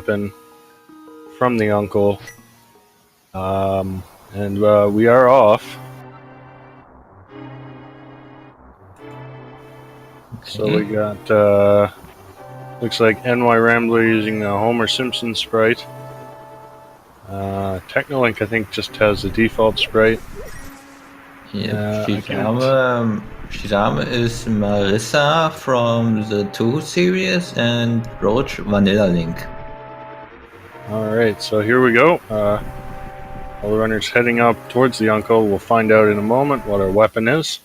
weapon from the uncle. And we are off. Okay. So we got, looks like NY Rambler using a Homer Simpson sprite. Technolink, I think, just has the default sprite. Yeah, Shizame is Marissa from the Toho series and Roach Vanilla Link. Alright, so here we go. All the runners heading up towards the uncle. We'll find out in a moment what our weapon is.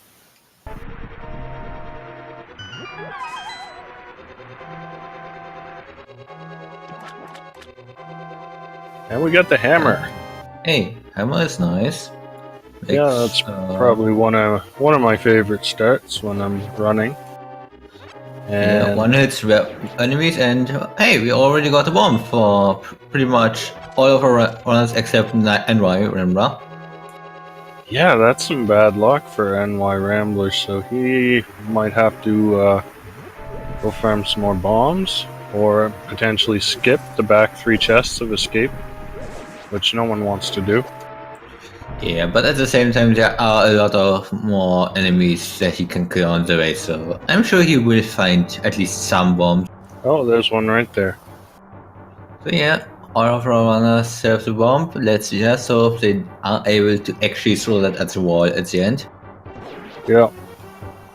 And we got the hammer. Hey, hammer is nice. Yeah, that's probably one of my favorite starts when I'm running. Yeah, one hits enemies, and hey, we already got a bomb for pretty much all of our runners except NY Rambler. Yeah, that's some bad luck for NY Rambler, so he might have to go farm some more bombs, or potentially skip the back 3 chests of escape, which no one wants to do. Yeah, but at the same time, there are a lot of more enemies that he can kill on the way, so I'm sure he will find at least some bombs. Oh, there's one right there. So yeah, all of our runners have the bomb. Let's just hope they are able to actually throw that at the wall at the end. Yeah.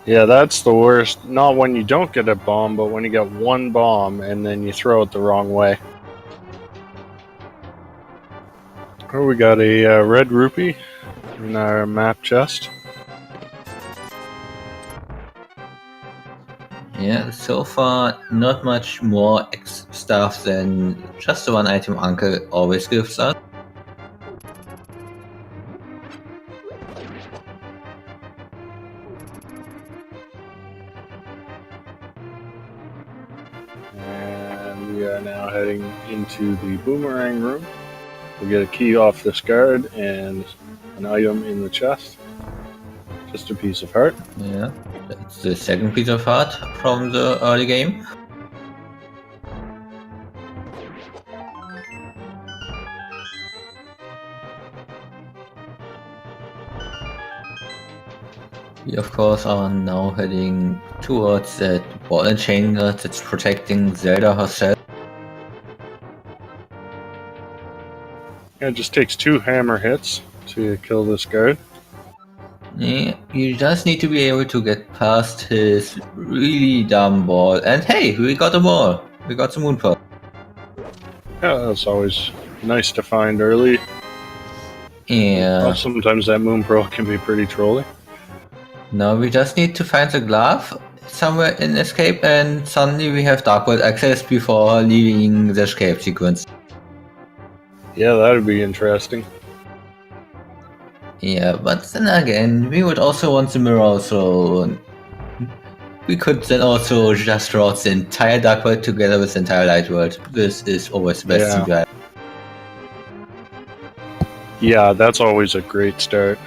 Yeah, that's the worst. Not when you don't get a bomb, but when you get one bomb and then you throw it the wrong way. Oh, we got a red rupee in our map chest. Yeah, so far not much more stuff than just the one item Uncle always gives us. And we are now heading into the boomerang room. We get a key off this guard and an item in the chest. Just a piece of heart. Yeah, that's the second piece of heart from the early game. We of course are now heading towards that ball and chain that's protecting Zelda herself. Yeah, it just takes 2 hammer hits to kill this guard. Yeah, you just need to be able to get past his really dumb ball. And hey, we got a ball. We got the moon pearl. Yeah, that's always nice to find early. Yeah. Well, sometimes that moon pearl can be pretty trolly. Now we just need to find the glove somewhere in escape, and suddenly we have dark world access before leaving the escape sequence. Yeah, that'd be interesting. Yeah, but then again, we would also want the mirror, so we could then also just route the entire dark world together with the entire light world. This is always the best CGI. Yeah, that's always a great start.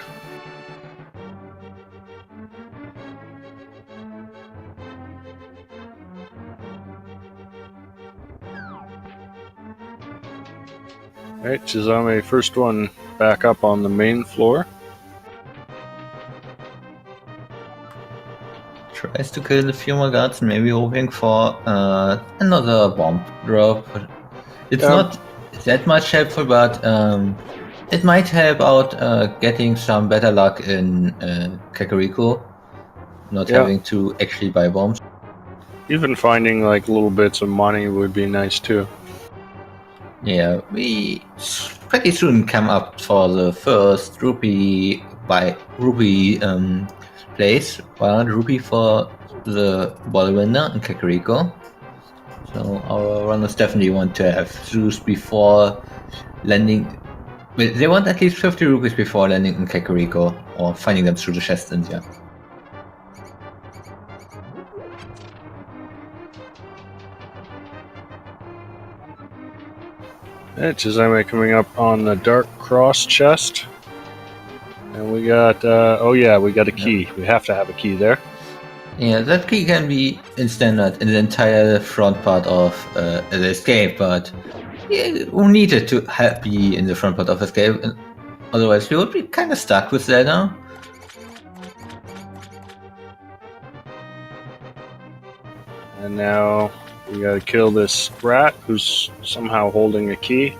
Alright, Shizame, first one back up on the main floor. Tries to kill a few more guards, maybe hoping for another bomb drop. It's not that much helpful, but it might help out getting some better luck in Kakariko, not having to actually buy bombs. Even finding like little bits of money would be nice too. Yeah, we pretty soon come up for the first rupee place, 100 rupee for the ball winner in Kakariko. So our runners definitely want to have those before landing. Well, they want at least 50 rupees before landing in Kakariko or finding them through the chest in there. Shizame coming up on the dark cross chest. And we got, oh yeah, we got a key. We have to have a key there. Yeah, that key can be in standard in the entire front part of the escape, but we needed to be in the front part of escape, and otherwise we would be kind of stuck with that now. And now we gotta kill this rat who's somehow holding a key.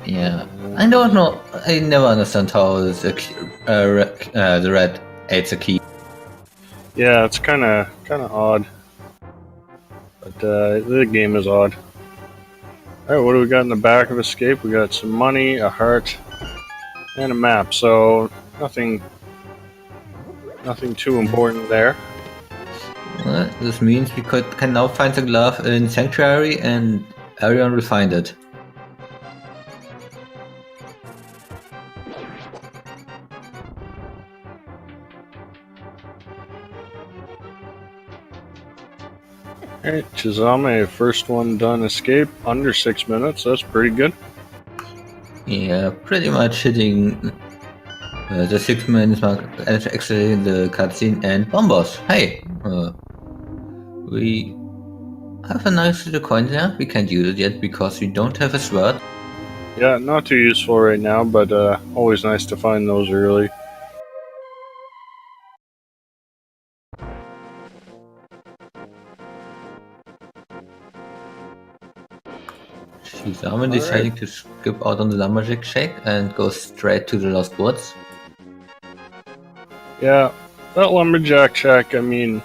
Yeah, I don't know. I never understand how the rat ate the key. Yeah, it's kind of odd, but the game is odd. All right, what do we got in the back of escape? We got some money, a heart, and a map. So nothing too important there. Well, this means we can now find the glove in Sanctuary, and everyone will find it. Alright, Chizame, first one done escape, under 6 minutes, that's pretty good. Yeah, pretty much hitting the 6 minutes mark, exiting the cutscene, and Bombos. Hey, we have a nice little coin there. We can't use it yet because we don't have a sword. Yeah, not too useful right now, but always nice to find those early. Shizame deciding to skip out on the Lumberjack Shack and go straight to the Lost Woods. Yeah, that Lumberjack Shack, I mean,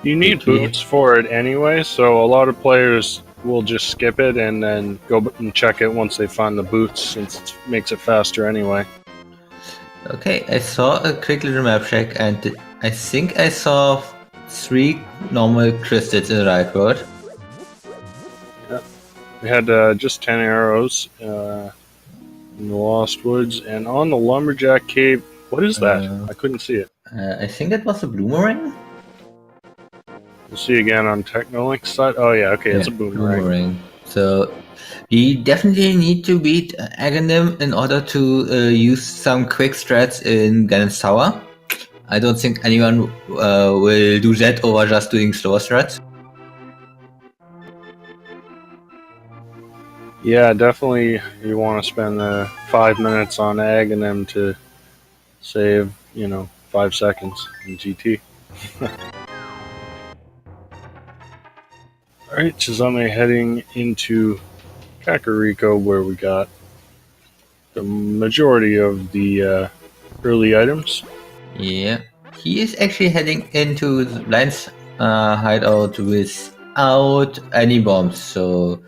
you need boots for it anyway, so a lot of players will just skip it and then go and check it once they find the boots, since it makes it faster anyway. Okay, I saw a quick little map check, and I think I saw 3 normal crystals in the right road. Yeah. We had just 10 arrows in the Lost Woods, and on the Lumberjack Cave, what is that? I couldn't see it. I think it was a boomerang? We'll see again on Technolink's side. Oh yeah, okay, it's a boomerang. So we definitely need to beat Aghanim in order to use some quick strats in Ganon's Tower. I don't think anyone will do that over just doing slower strats. Yeah, definitely you want to spend 5 minutes on Aghanim to save, 5 seconds in GT. Alright, Chizame heading into Kakariko, where we got the majority of the early items. Yeah, he is actually heading into the Blind's hideout without any bombs, so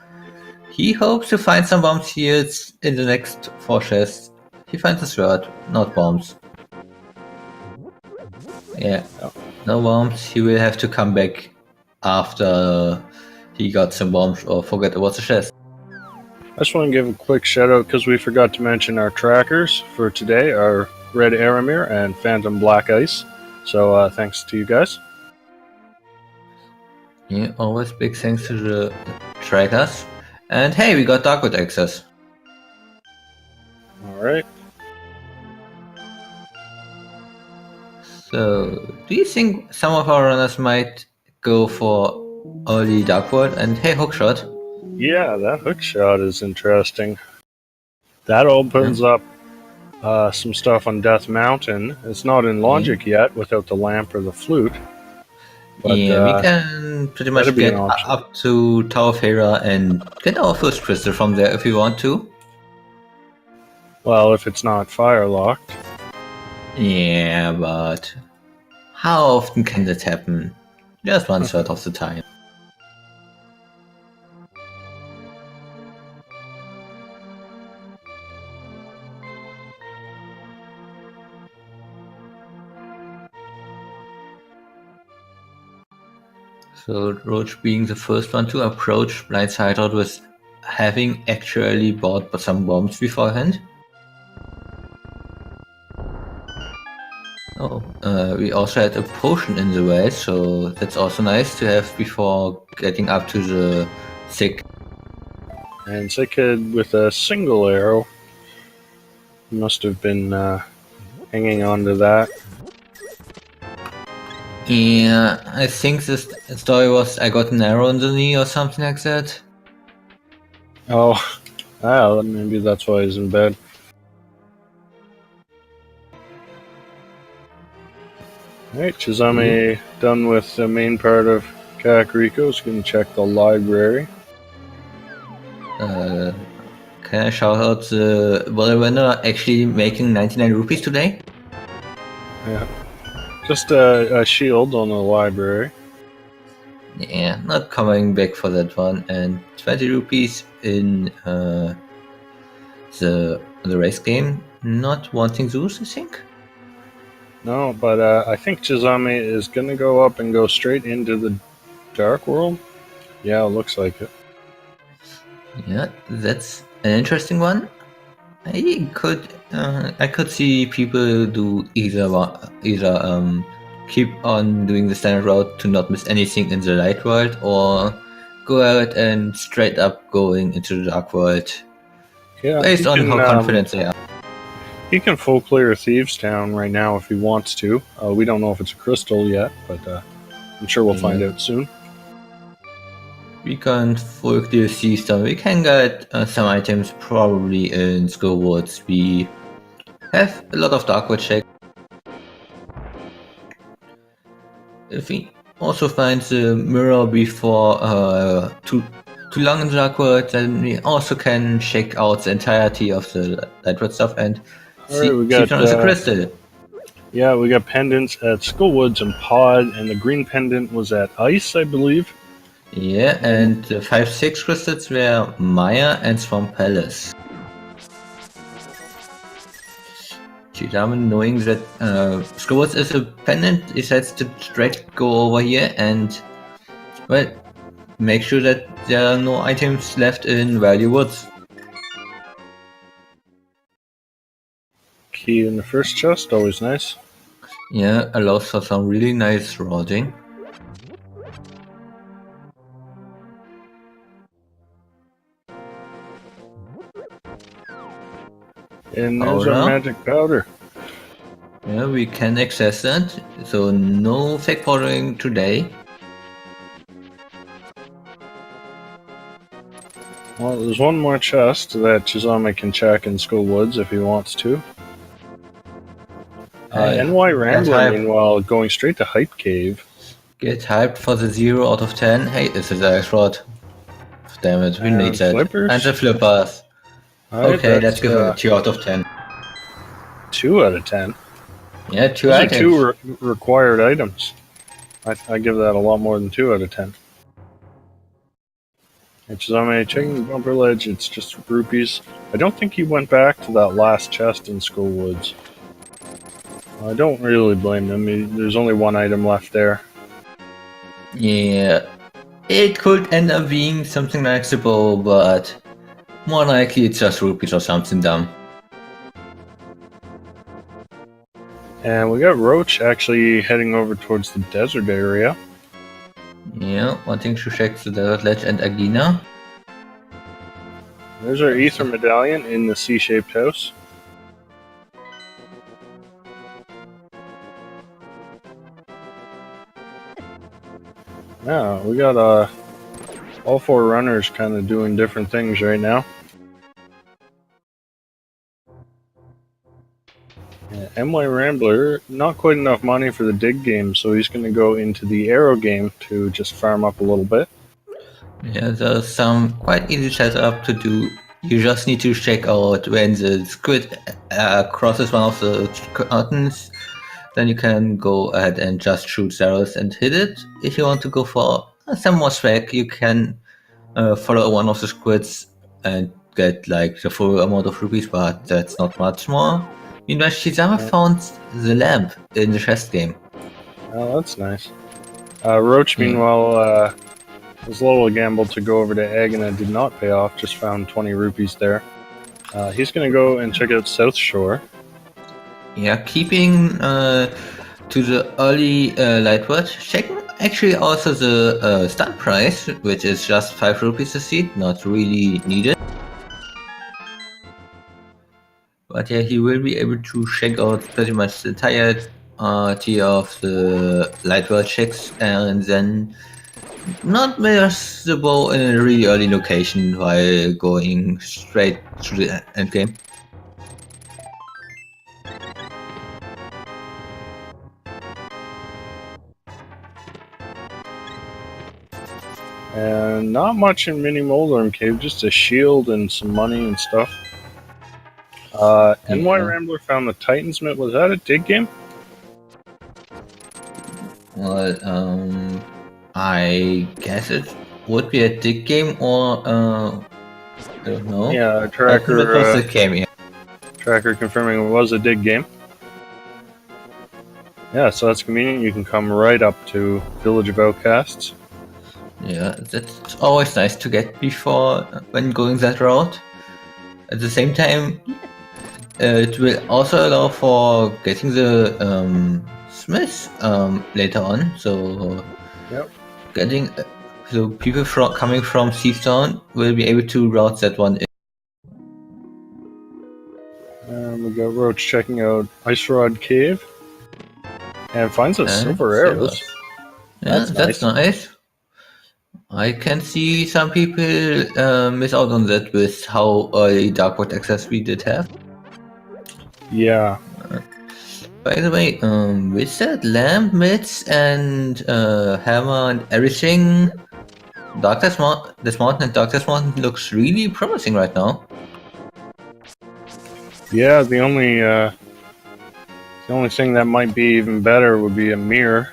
he hopes to find some bombs here in the next 4 chests. He finds a sword, not bombs. Yeah, no bombs. He will have to come back after he got some bombs or forget about the chest. I just want to give a quick shout out because we forgot to mention our trackers for today are Red Aramir and Phantom Black Ice. So thanks to you guys. Yeah, always big thanks to the trackers. And hey, we got Darkwood access. Alright. So, do you think some of our runners might go for early Darkwood? And hey, hookshot. Yeah, that hookshot is interesting. That opens up some stuff on Death Mountain. It's not in Logic yet without the lamp or the flute. But, yeah, we can pretty much get up to Tower of Hera and get our first crystal from there if we want to. Well, if it's not fire locked. Yeah, but how often can that happen? Just 1/3 of the time. So Roach being the first one to approach Blind's hideout with having actually bought some bombs beforehand. Oh, we also had a potion in the way, so that's also nice to have before getting up to the Sick. And Sickhead with a single arrow. Must have been hanging on to that. Yeah, I think this story was I got an arrow in the knee or something like that. Oh, maybe that's why he's in bed. Alright, Chizame done with the main part of Kakariko's gonna check the library. Can I shout out the winner actually making 99 rupees today? Yeah. Just a shield on the library. Yeah, not coming back for that one. And 20 rupees in the race game. Not wanting those, I think. No, but I think Chizame is gonna go up and go straight into the Dark World. Yeah, it looks like it. Yeah, that's an interesting one. I could see people do either keep on doing the standard route to not miss anything in the light world, or go out and straight up going into the dark world, Yeah, based on how confident they are. He can full clear Thieves Town right now if he wants to. We don't know if it's a crystal yet, but I'm sure we'll find out soon. We can full clear Thieves Town. We can get some items probably in Skull Woods. We have a lot of dark world check. If we also find the mirror before too long in the dark world, then we also can check out the entirety of the lightworld stuff and see if there is a crystal. Yeah, we got pendants at Skullwoods and Pod, and the green pendant was at Ice, I believe. Yeah, and the 5-6 crystals were Maya and Swamp Palace. Chidama, knowing that Skullwoods is a pendant, decides to straight go over here and, well, make sure that there are no items left in Valley Woods. Key in the first chest, always nice. Yeah, allows for some really nice routing. And there's our magic powder. Yeah, we can access that, so no fake powdering today. Well, there's one more chest that Chizame can check in Skullwoods if he wants to. NY Rambler, meanwhile, going straight to Hype Cave. Get hyped for the 0 out of 10. Hey, this is a rod. Damn it, we need that. Flippers? And the flippers. Okay, let's give it a 2 out of 10. 2 out of 10? Yeah, 2 Those items. are 2 required items. I give that a lot more than 2 out of 10. And Chizame checking the bumper ledge, it's just rupees. I don't think he went back to that last chest in Skullwoods. I don't really blame him. There's only one item left there. Yeah, it could end up being something like the bow, but more likely it's just rupees or something dumb. And we got Roach actually heading over towards the desert area. Yeah, wanting to check the desert ledge and Agina. There's our ether medallion in the C-shaped house. Yeah, we got all 4 runners kind of doing different things right now. NY Rambler, not quite enough money for the dig game, so he's going to go into the arrow game to just farm up a little bit. Yeah, there's some quite easy setup to do. You just need to check out when the squid crosses one of the curtains. Then you can go ahead and just shoot arrows and hit it. If you want to go for some more swag, you can follow one of the squids and get like the full amount of rupees, but that's not much more. Meanwhile, Shizama found the lamp in the chest game. Oh, that's nice. Roach, meanwhile, his little gamble to go over to Agana did not pay off, just found 20 rupees there. He's going to go and check out South Shore. Yeah, keeping to the early Lightwatch, checking actually also the stun price, which is just 5 rupees a seat, not really needed. But yeah, he will be able to check out pretty much the entirety of the Lightwatch checks and then not miserable in a really early location while going straight to the end game. And not much in Mini Moldorm Cave, just a shield and some money and stuff. NY Yeah. Rambler found the Titan's Myth. Was that a dig game? Well, I guess it would be a dig game or I don't know. Yeah, Titan Myth was the game, yeah. Tracker confirming it was a dig game. Yeah, so that's convenient. You can come right up to Village of Outcasts. Yeah, that's always nice to get before when going that route. At the same time, it will also allow for getting the Smith later on. So Yep. getting so people coming from Seastown will be able to route that one in. And we got Roach checking out Ice Rod Cave. And finds us silver arrows. Yeah, that's nice. I can see some people miss out on that with how early Darkwood access we did have. Yeah. By the way, with that lamp, mitts, and hammer and everything, this mountain and Darkness Mountain looks really promising right now. Yeah, the only thing that might be even better would be a mirror.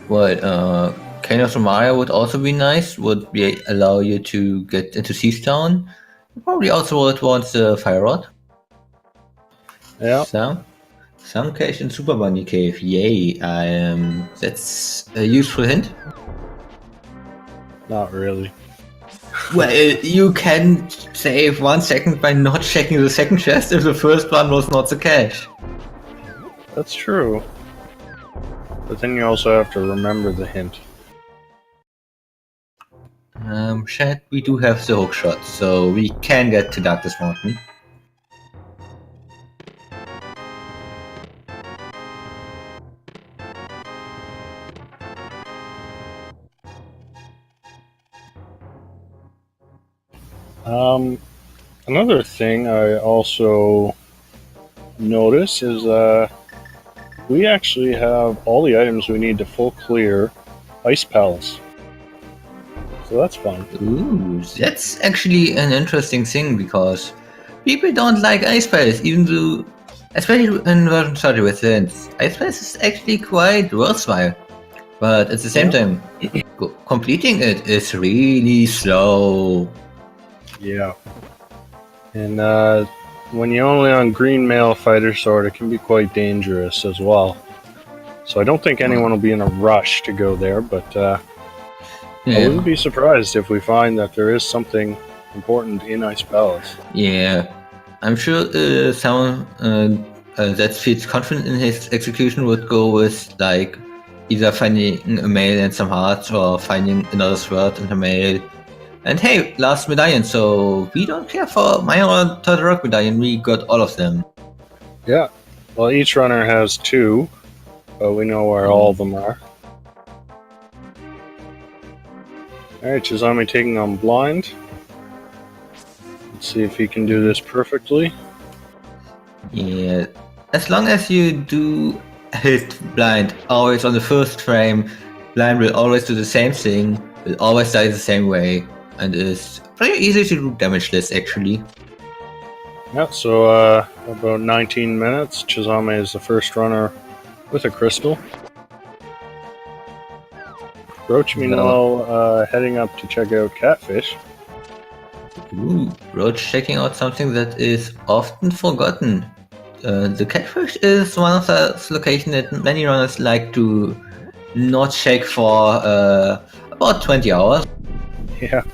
Well, Cane of Maya would also be nice, would be allow you to get into Seastown. Probably also would want the Fire Rod. Yeah. Some cache in Super Bunny Cave, yay! That's a useful hint. Not really. Well, you can save 1 second by not checking the second chest if the first one was not the cache. That's true. But then you also have to remember the hint. Chat, we do have the hook shot, so we can get to Darkness Mountain. Another thing I also notice is we actually have all the items we need to full clear Ice Palace. So that's fun. Ooh, that's actually an interesting thing because people don't like Ice Palace, even though, especially in version 30 with Lens, Ice Palace is actually quite worthwhile. But at the same time, completing it is really slow. Yeah. And when you're only on green male fighter sword, it can be quite dangerous as well. So I don't think anyone will be in a rush to go there, but I wouldn't be surprised if we find that there is something important in Ice Palace. Yeah, I'm sure someone that feels confident in his execution would go with like either finding a mail and some hearts or finding another sword and a mail. And hey, last medallion, so we don't care for my or third rock medallion, we got all of them. Yeah, well, each runner has 2, but we know where all of them are. Alright, Chizami taking on Blind. Let's see if he can do this perfectly. Yeah, as long as you do hit Blind always on the first frame, Blind will always do the same thing, will always die the same way, and is pretty easy to do damage this actually. Yeah, so about 19 minutes, Chizame is the first runner with a crystal. Roach, meanwhile, heading up to check out Catfish. Ooh, Roach checking out something that is often forgotten. The Catfish is one of those locations that many runners like to not check for about 20 hours. Yeah.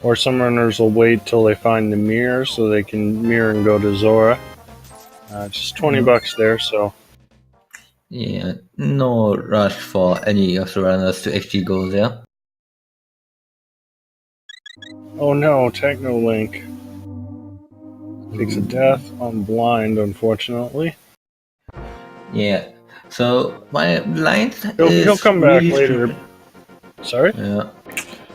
Or some runners will wait till they find the mirror so they can mirror and go to Zora. Just 20 bucks there, so. Yeah, no rush for any of the runners to actually go there. Oh no, Technolink takes a death on Blind, unfortunately. Yeah, So my blind He'll is come back really later. Sorry? yeah.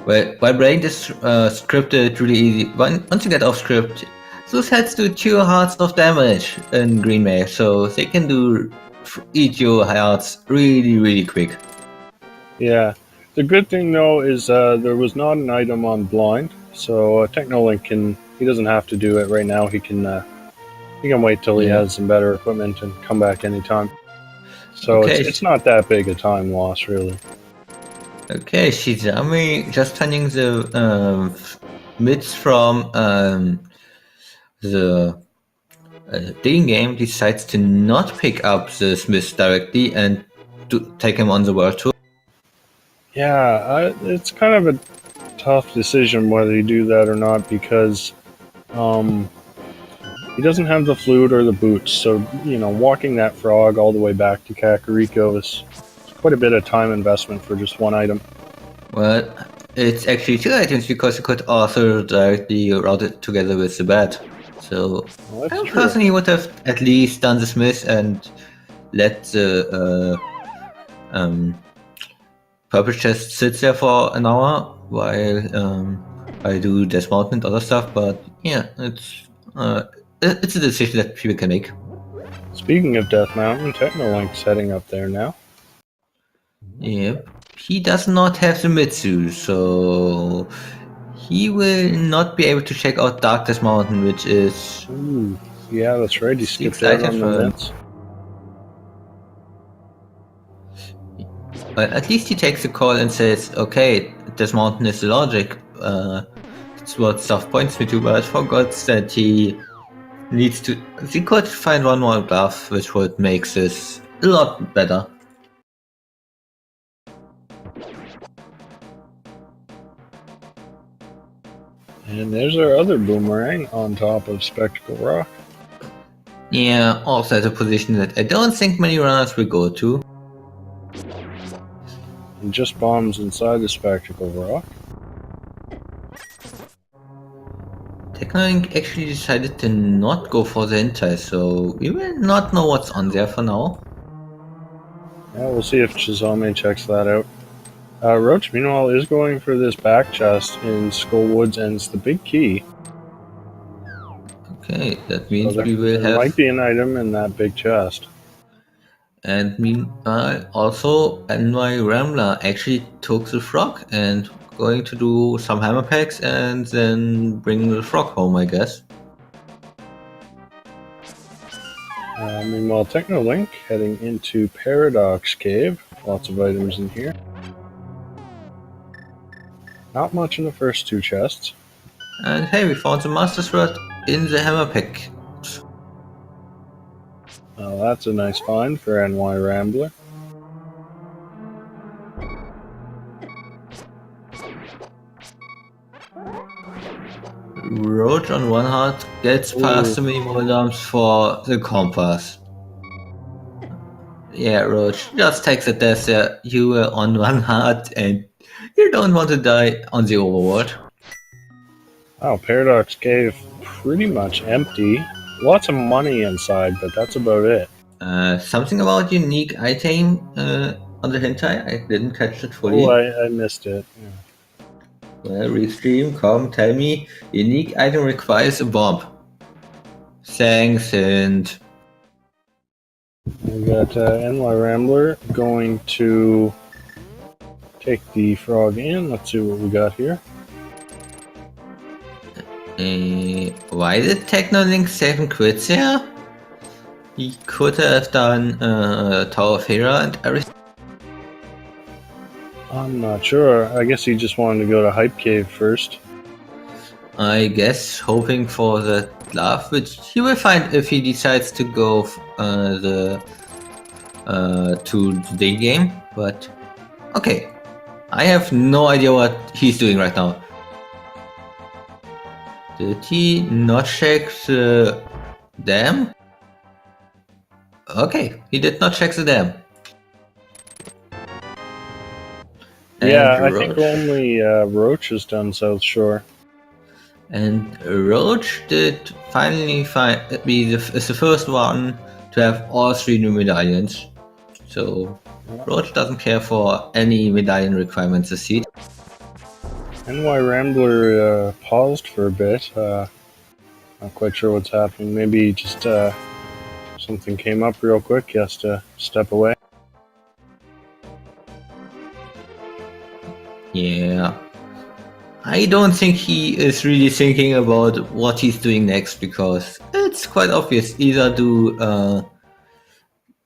Well, my brain is scripted really easy. Once you get off script, those heads do 2 hearts of damage in Green Mage, so they can eat your hearts really quick. Yeah. The good thing though is there was not an item on blind, so Technolink he doesn't have to do it right now. He can wait till he Yeah. has some better equipment and come back anytime. So Okay. it's not that big a time loss really. Okay, Shizami just turning the mids from the digging game decides to not pick up the Smith directly and to take him on the world tour. Yeah, it's kind of a tough decision whether you do that or not because he doesn't have the flute or the boots. So walking that frog all the way back to Kakariko is quite a bit of time investment for just one item. Well, it's actually 2 items because you could also directly route it together with the bat. So Well, I personally would have at least done the Smith and let the purple chest sit there for an hour while I do dismount and other stuff. But yeah, it's a decision that people can make. Speaking of Death Mountain, Technolink's heading up there now. Yep. He does not have the Mitsu, so he will not be able to check out Darkness Mountain, which is... Ooh, yeah, that's right. He skipped out excited on the for him. mitts. But at least he takes the call and says, okay, this mountain is the logic. It's what stuff points me to, but I forgot that he needs to... He could find one more bluff, which would make this a lot better. And there's our other boomerang on top of Spectacle Rock. Yeah, also at a position that I don't think many runners will go to. And just bombs inside the Spectacle Rock. Technolink actually decided to not go for the hentai, so we will not know what's on there for now. Yeah, we'll see if Chizome checks that out. Roach, meanwhile, is going for this back chest in Skull Woods, and it's the big key. Okay, that means So we will there have... might be an item in that big chest. And meanwhile, also NY Rambler actually took the frog and going to do some hammer packs and then bring the frog home, I guess. Meanwhile, Technolink heading into Paradox Cave. Lots of items in here. Not much in the first 2 chests. And hey, we found the Master Sword in the hammer pack. That's a nice find for NY Rambler. Roach on one heart gets past the minimal dumps for the compass. Yeah, Roach, just take the death there. You were on one heart and you don't want to die on the overworld. Oh, Paradox Cave, pretty much empty. Lots of money inside, but that's about it. Something about unique item on the hentai? I didn't catch it fully. Oh, I missed it. Yeah. Well, Restream, come tell me. Unique item requires a bomb. Thanks, and... We got NY Rambler going to take the frog in. Let's see what we got here. Why did Technolink 7 quit there? He could have done Tower of Hera and everything. I'm not sure. I guess he just wanted to go to Hype Cave first. I guess hoping for the glove, which he will find if he decides to go to the day game. But okay, I have no idea what he's doing right now. Did he not check the dam? Okay, he did not check the dam. Yeah, I think only Roach has done South Shore. And Roach did finally is the first one to have all 3 new medallions. So Roach doesn't care for any medallion requirements this seed. NY Rambler paused for a bit. Not quite sure what's happening. Maybe just something came up real quick. He has to step away. Yeah. I don't think he is really thinking about what he's doing next, because it's quite obvious. Either do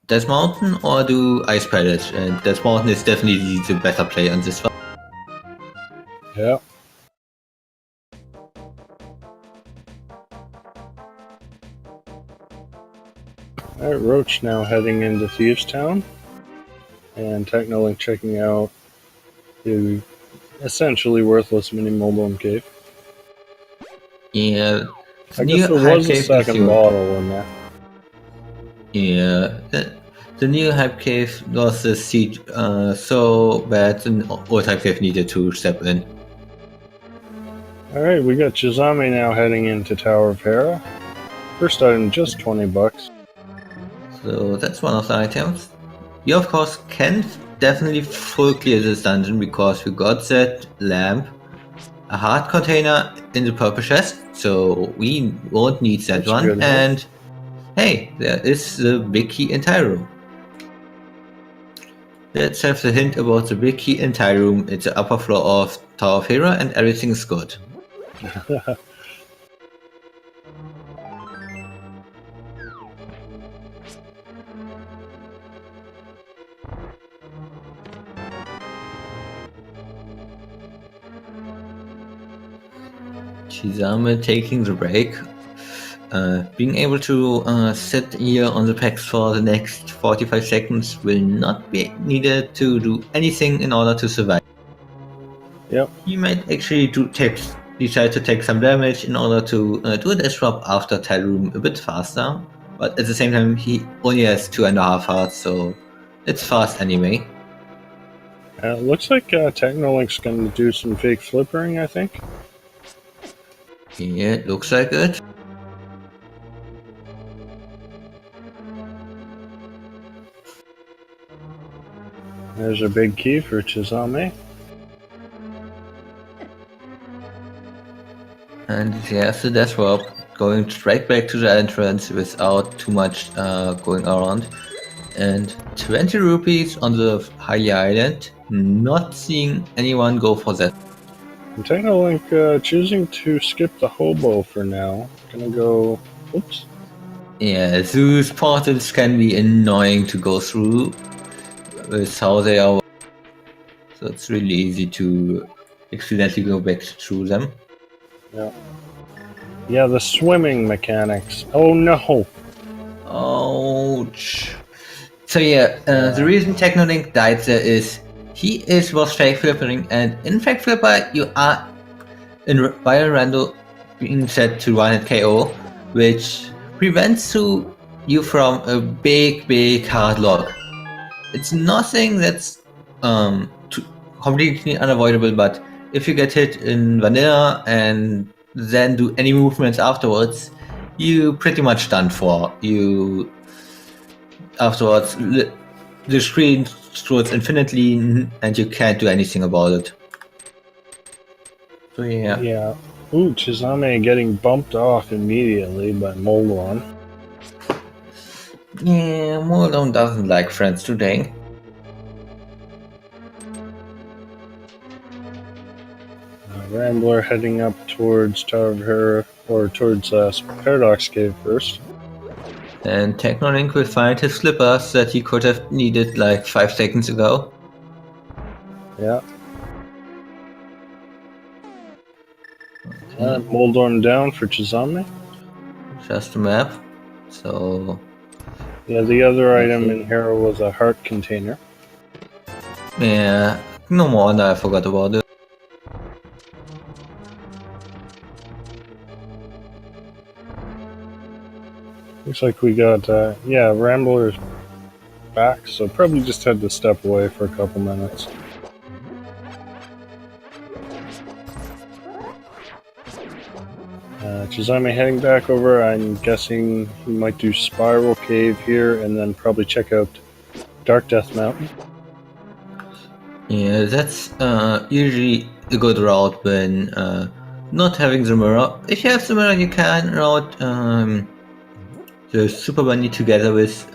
Death Mountain or do Ice Palace, and Death Mountain is definitely the better play on this one. Yeah. Alright, Roach now heading into Thieves Town. And Technolink checking out the essentially worthless mini Moldome Cave. Yeah. I guess there was a second bottle in there. Yeah. The new Hype Cave lost the seed so bad, and old Hype Cave needed to step in. Alright, we got Chizame now heading into Tower of Hera. First item, just 20 bucks. So that's one of the items. You of course can definitely full clear this dungeon, because we got that lamp, a heart container in the purple chest, so we won't need that That's one. good, and hey, there is the big key in Tyroom. Let's have the hint about the big key in Tyroom. It's the upper floor of Tower of Hera and everything's good. Chizame taking the break. Being able to sit here on the PAX for the next 45 seconds will not be needed to do anything in order to survive. Yep. He might actually decide to take some damage in order to do a dash drop after Tyroom a bit faster, but at the same time he only has 2.5 hearts, so it's fast anyway. It looks like Technolink's going to do some fake flippering, I think. Yeah, it looks like it. There's a big key for Chizame. And there's the death drop, going straight back to the entrance without too much going around. And 20 rupees on the High Island, not seeing anyone go for that. And Technolink choosing to skip the hobo for now. Gonna go. Oops. Yeah, those portals can be annoying to go through with how they are. So it's really easy to accidentally go back through them. Yeah. Yeah, the swimming mechanics. Oh no! Ouch. So yeah, the reason Technolink died there is he was fake flippering, and in fake flipper you are in Viral Rando being set to one hit KO, which prevents you from a big hard lock. It's nothing that's completely unavoidable, but if you get hit in vanilla and then do any movements afterwards, you pretty much done for. You afterwards the screen scrolls infinitely and you can't do anything about it. So yeah. Yeah. Ooh, Chizame getting bumped off immediately by Moldon. Yeah, Moldon doesn't like friends today. Rambler heading up towards Tower of Hera, or towards Paradox Cave first. And Technolink will find his slippers that he could have needed like 5 seconds ago. Yeah. Moldorm down for Chizame. Just a map. So yeah, the other item in Hera was a heart container. Yeah, no wonder I forgot about it. Looks like we got, yeah, Rambler's back, so probably just had to step away for a couple minutes. Chizame heading back over. I'm guessing he might do Spiral Cave here and then probably check out Dark Death Mountain. Yeah, that's usually a good route when not having the mirror. If you have the mirror, you can route the Super Bunny together with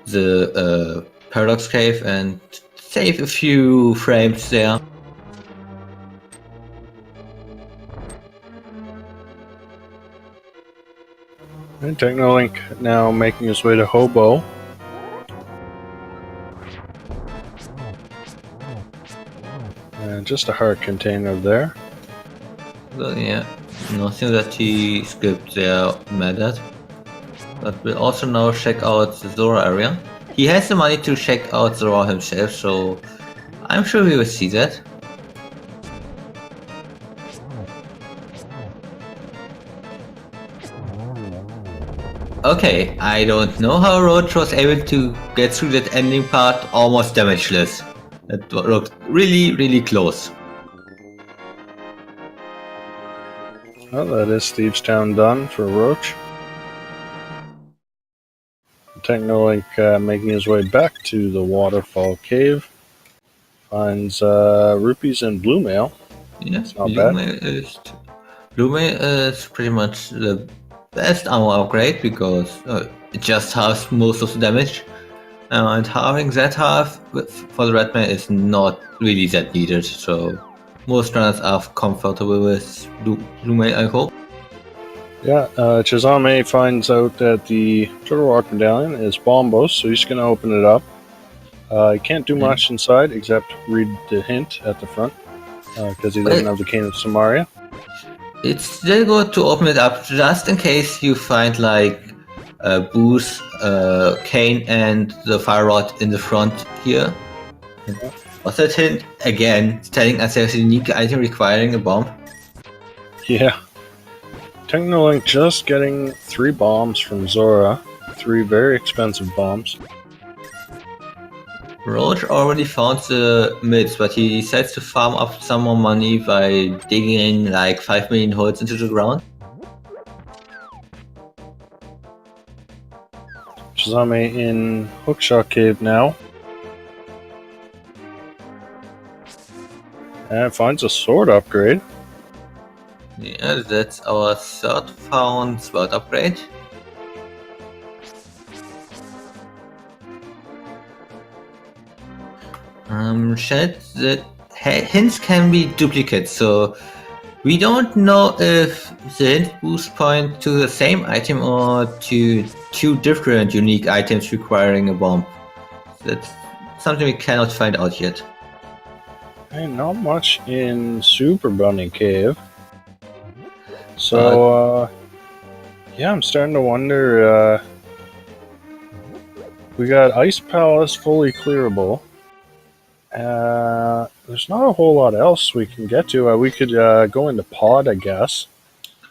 the Paradox Cave and save a few frames there. And Technolink now making his way to Hobo. And just a heart container there. So yeah, nothing that he skipped there mattered. But we'll also now check out the Zora area. He has the money to check out Zora himself, so I'm sure we will see that. Okay, I don't know how Roach was able to get through that ending part almost damageless. That looked really, really close. Well, that is Thieves Town done for Roach. Technolink making his way back to the Waterfall Cave. Finds rupees and blue mail. Yeah, It's not bad. Blue Mail is pretty much the best armor upgrade because it just halves most of the damage. And having that half for the red mail is not really that needed, so most runners are comfortable with blue mail, I hope. Yeah, Chizame finds out that the Turtle Rock Medallion is Bombos, so he's going to open it up. He can't do much inside except read the hint at the front because he doesn't have the Cane of Samaria. It's still good to open it up just in case you find like Boo's cane and the fire rod in the front here. What's that hint? Again, telling us there's a unique item requiring a bomb. Yeah. Technolink just getting 3 bombs from Zora. 3 very expensive bombs. Roach already found the mids, but he decides to farm up some more money by digging like 5 million holes into the ground. Chizame in Hookshot Cave now. And finds a sword upgrade. Yeah, that's our third found sword upgrade. Shed, the hints can be duplicates, so we don't know if the hint boost point to the same item or to 2 different unique items requiring a bomb. That's something we cannot find out yet. And not much in Super Bunny Cave. So, yeah, I'm starting to wonder. We got Ice Palace fully clearable. There's not a whole lot else we can get to. We could go into Pod, I guess,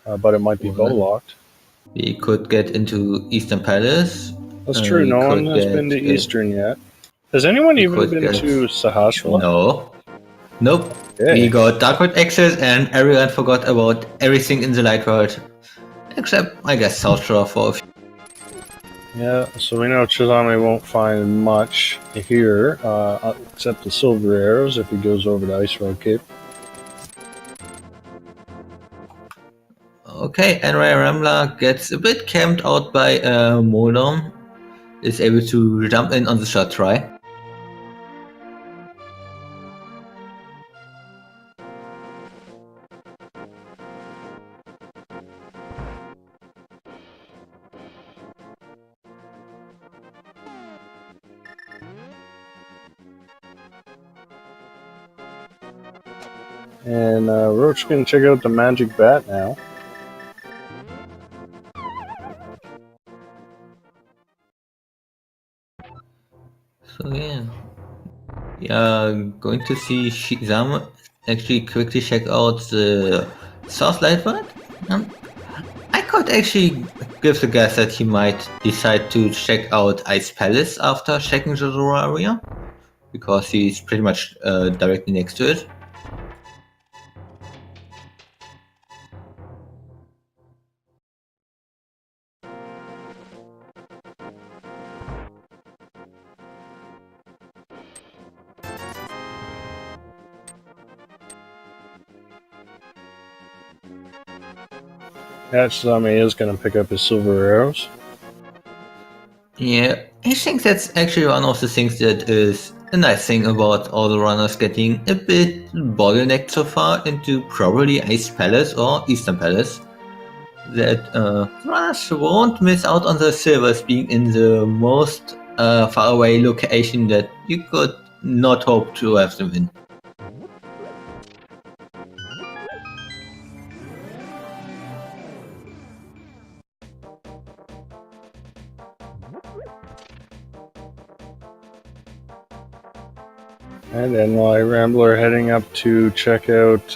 but it might be bow locked. We could get into Eastern Palace. That's true. No one has been to Eastern yet. Has anyone even been to Sahasra? No. Nope. Okay. We got Darkwood access and everyone forgot about everything in the Light World. Except, I guess, South Shore for a few. Yeah, so we know Chizame won't find much here, except the silver arrows if he goes over to Ice Road Cape. Okay, and Rambler gets a bit camped out by Molom. Is able to jump in on the shot try. And Roach can check out the magic bat now. So yeah. We are going to see Shizam actually quickly check out the South Light World. I could actually give the guess that he might decide to check out Ice Palace after checking the Zora area, because he's pretty much directly next to it. Hatsumi is going to pick up his silver arrows. Yeah, I think that's actually one of the things that is a nice thing about all the runners getting a bit bottlenecked so far into probably Ice Palace or Eastern Palace. That runners won't miss out on the silvers being in the most far away location that you could not hope to have them in. And NY Rambler heading up to check out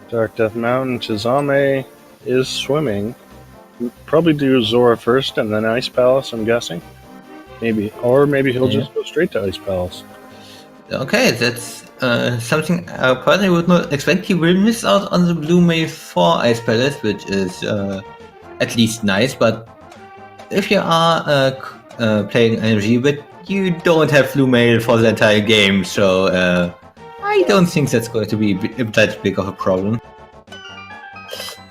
Dark Death Mountain. Chizame is swimming. Probably do Zora first and then Ice Palace, I'm guessing. Maybe. Or maybe he'll just go straight to Ice Palace. Okay, that's something I personally would not expect. He will miss out on the Blue Mail for Ice Palace, which is at least nice, but if you are playing energy, but you don't have Blue Mail for the entire game, so I don't think that's going to be that big of a problem.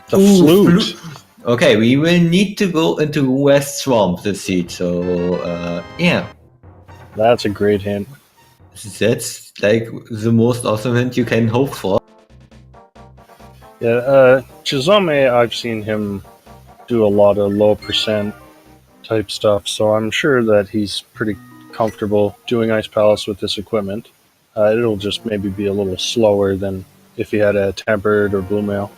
The flute! Okay, we will need to go into West Swamp this seed, so yeah. That's a great hint. That's like the most awesome hint you can hope for. Yeah, Chizame, I've seen him do a lot of low percent type stuff, so I'm sure that he's pretty comfortable doing Ice Palace with this equipment. It'll just maybe be a little slower than if he had a Tempered or Blue Mail.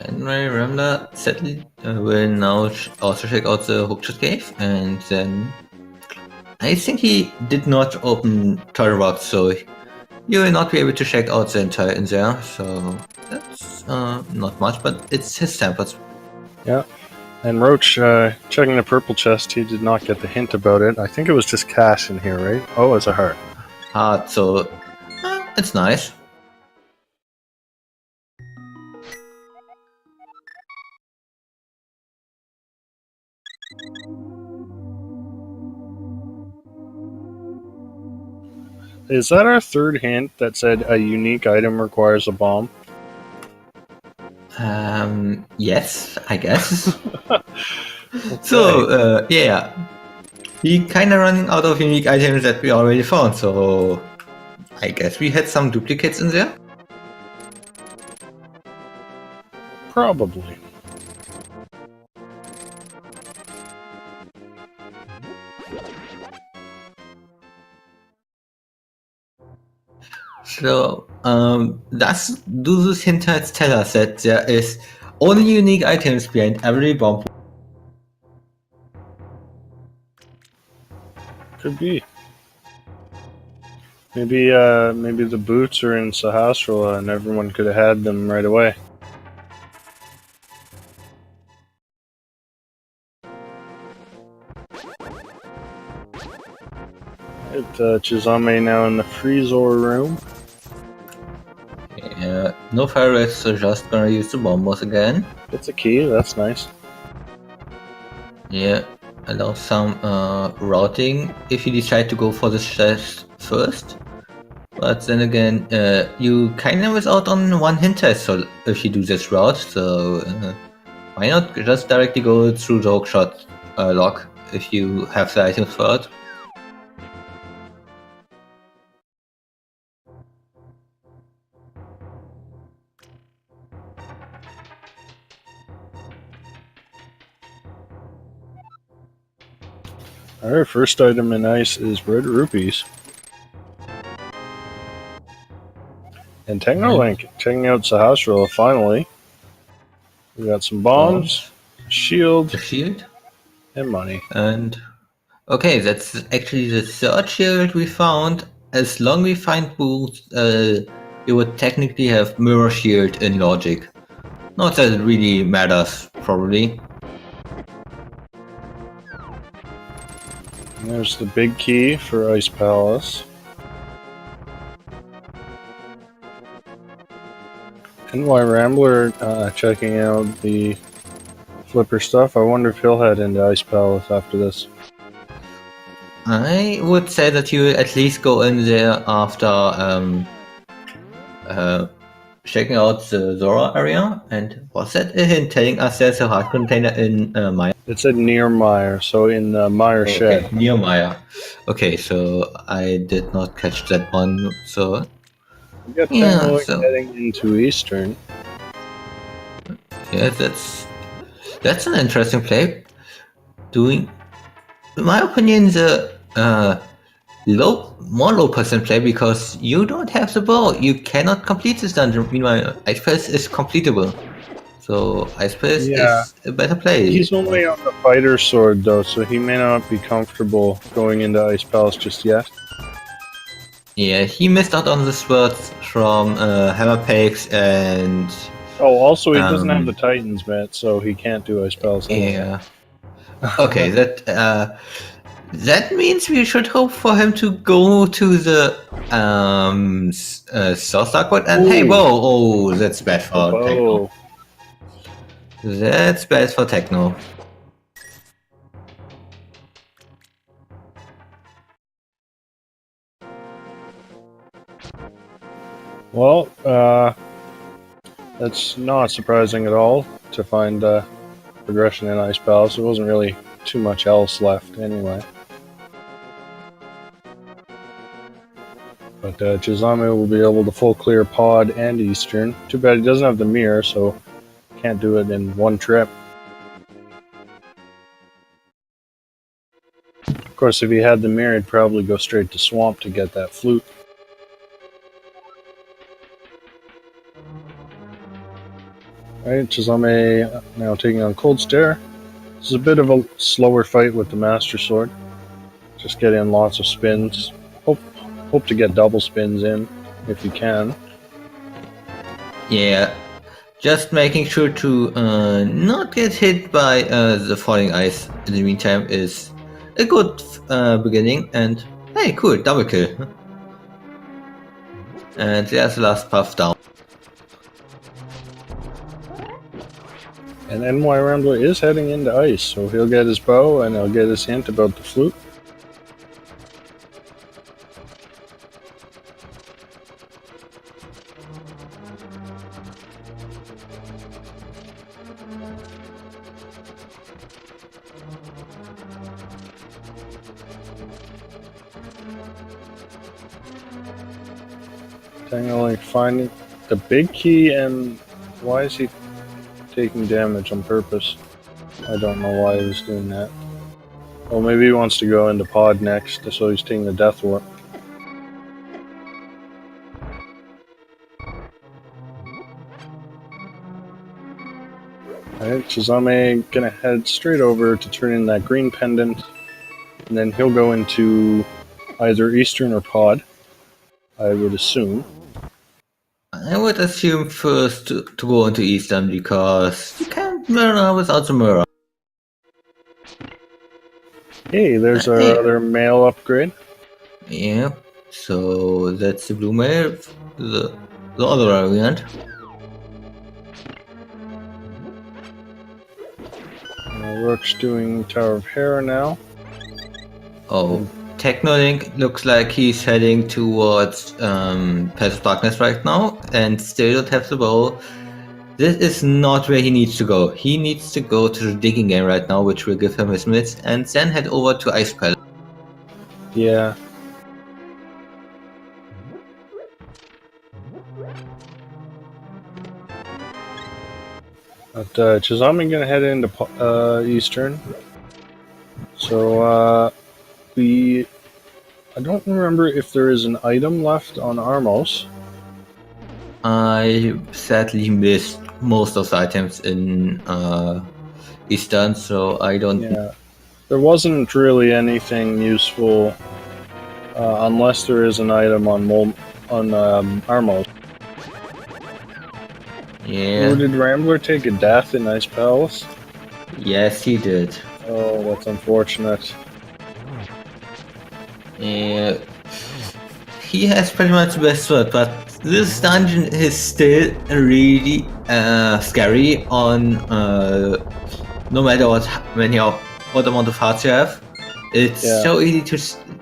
And my Ramla sadly will now also check out the Hookshot Cave, and then I think he did not open Toy Rock, so you will not be able to check out the entire in there, so that's not much, but it's his samples. Yeah. And Roach, checking the purple chest, he did not get the hint about it. I think it was just cash in here, right? Oh, it's a heart. Heart, so it's nice. Is that our third hint that said a unique item requires a bomb? Yes, I guess. Okay. So, yeah. We kinda running out of unique items that we already found, so I guess we had some duplicates in there? Probably. So, do those hints tell us that there is only unique items behind every bomb? Could be. Maybe the boots are in Sahasrara and everyone could have had them right away. Chizame now in the Freezor room. Yeah, no fire rates, so just gonna use the bombos again. It's a key, that's nice. Yeah, allow some routing if you decide to go for the chest first. But then again, you kind of miss out on one hint test so if you do this route, so why not just directly go through the hookshot lock if you have the items for it? Our first item in ice is red rupees. And Technolink, checking out Sahasrara finally. We got some bombs, a shield, and money. And okay, that's actually the third shield we found. As long as we find boots, you would technically have mirror shield in logic. Not that it really matters, probably. And there's the big key for Ice Palace. NY Rambler checking out the flipper stuff. I wonder if he'll head into Ice Palace after this. I would say that you at least go in there after checking out the Zora area, and was that a hint telling us there's a heart container in Maya? It said near Meyer, so in the Meyer shed. Okay, near Maya. Okay, so I did not catch that one. So We got yeah, Tango so heading into Eastern. yeah, that's an interesting play. Doing, in my opinion, the more low percent play because you don't have the ball. You cannot complete this dungeon. Meanwhile, Ice Palace is completable. So Ice Palace Yeah. is a better play. He's only on the fighter sword though, so he may not be comfortable going into Ice Palace just yet. Yeah, he missed out on the swords from Hammer Pegs and... Oh, also he doesn't have the Titans met, so he can't do Ice Palace anyway. Yeah. Okay, that means we should hope for him to go to the South Darkwood and hey, whoa, oh, that's bad for Techno. That's bad for Techno. Well, that's not surprising at all to find progression in Ice Palace. There wasn't really too much else left anyway. But Chizame will be able to full clear Pod and Eastern. Too bad he doesn't have the mirror, so can't do it in one trip. Of course, if he had the mirror, he'd probably go straight to Swamp to get that flute. Alright, Chizame now taking on Cold Stare. This is a bit of a slower fight with the Master Sword. Just get in lots of spins. Hope to get double spins in, if you can. Yeah, just making sure to not get hit by the falling ice in the meantime is a good beginning. And hey, cool, double kill. And there's the last puff down. And NY Rambler is heading into ice, so he'll get his bow and he'll get his hint about the flute. Tango finding the big key, and why is he taking damage on purpose? I don't know why he was doing that. Well, maybe he wants to go into Pod next, so he's taking the Death Warp. Alright, Chizame gonna head straight over to turn in that green pendant, and then he'll go into either Eastern or Pod, I would assume. I would assume first to go into Eastern because you can't mirror without the mirror. Hey, there's our other male upgrade. Yeah, so that's the blue male, the other variant. Rook's doing Tower of Hera now. Oh, Technolink looks like he's heading towards Path of Darkness right now and still don't have the bow. This is not where he needs to go. He needs to go to the digging game right now, which will give him his minutes, and then head over to Ice Palace. Yeah. But Chizame gonna head into Eastern. So I don't remember if there is an item left on Armos. I sadly missed most of the items in Eastern, so I don't. Yeah, there wasn't really anything useful unless there is an item on Armos. Yeah. Oh, did Rambler take a death in Ice Palace? Yes, he did. Oh, that's unfortunate. Yeah. He has pretty much the best sword, but this dungeon is still really scary on no matter what amount of hearts you have. It's so easy to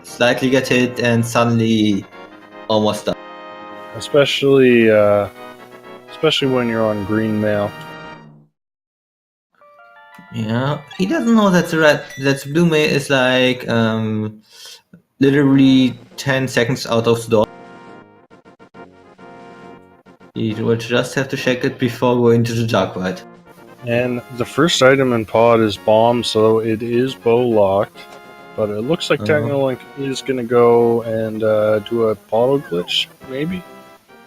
slightly get hit and suddenly almost die. especially when you're on green mail. Yeah, he doesn't know that the blue mail is like literally 10 seconds out of the door. He will just have to check it before going to the dark ride. And the first item in pod is bomb, so it is bow locked. But it looks like Technolink is going to go and do a bottle glitch, maybe?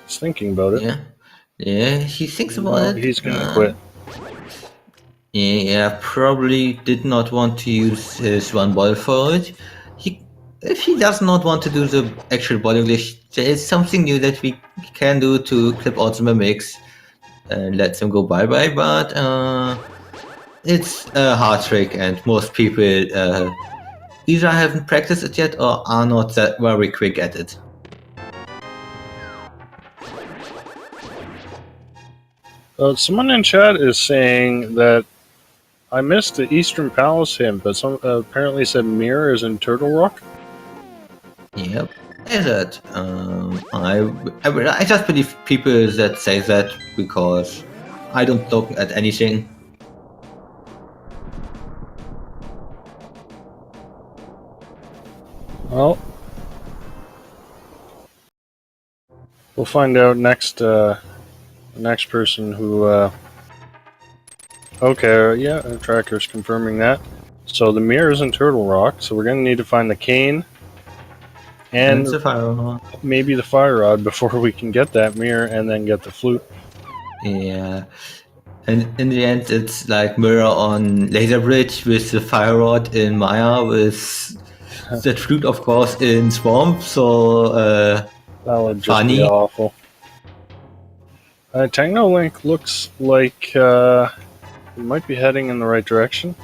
He's thinking about it. Yeah, he thinks about it. He's going to quit. Yeah, probably did not want to use his one bottle for it. If he does not want to do the actual bottle glitch, there is something new that we can do to clip out the mimics and let them go bye-bye, but it's a hard trick and most people either haven't practiced it yet or are not that very quick at it. Someone in chat is saying that I missed the Eastern Palace hint, but some apparently said Mirror is in Turtle Rock. Yep, is it? I just believe people that say that because I don't look at anything. Well, we'll find out next. The next person who. Okay, yeah, our tracker's confirming that. So the mirror is in Turtle Rock, so we're gonna need to find the cane and the fire rod. Maybe the fire rod before we can get that mirror and then get the flute. Yeah. And in the end, it's like Mirror on Laser Bridge with the fire rod in Maya with that flute, of course, in Swamp. So that would just funny. Be awful. Technolink looks like we might be heading in the right direction.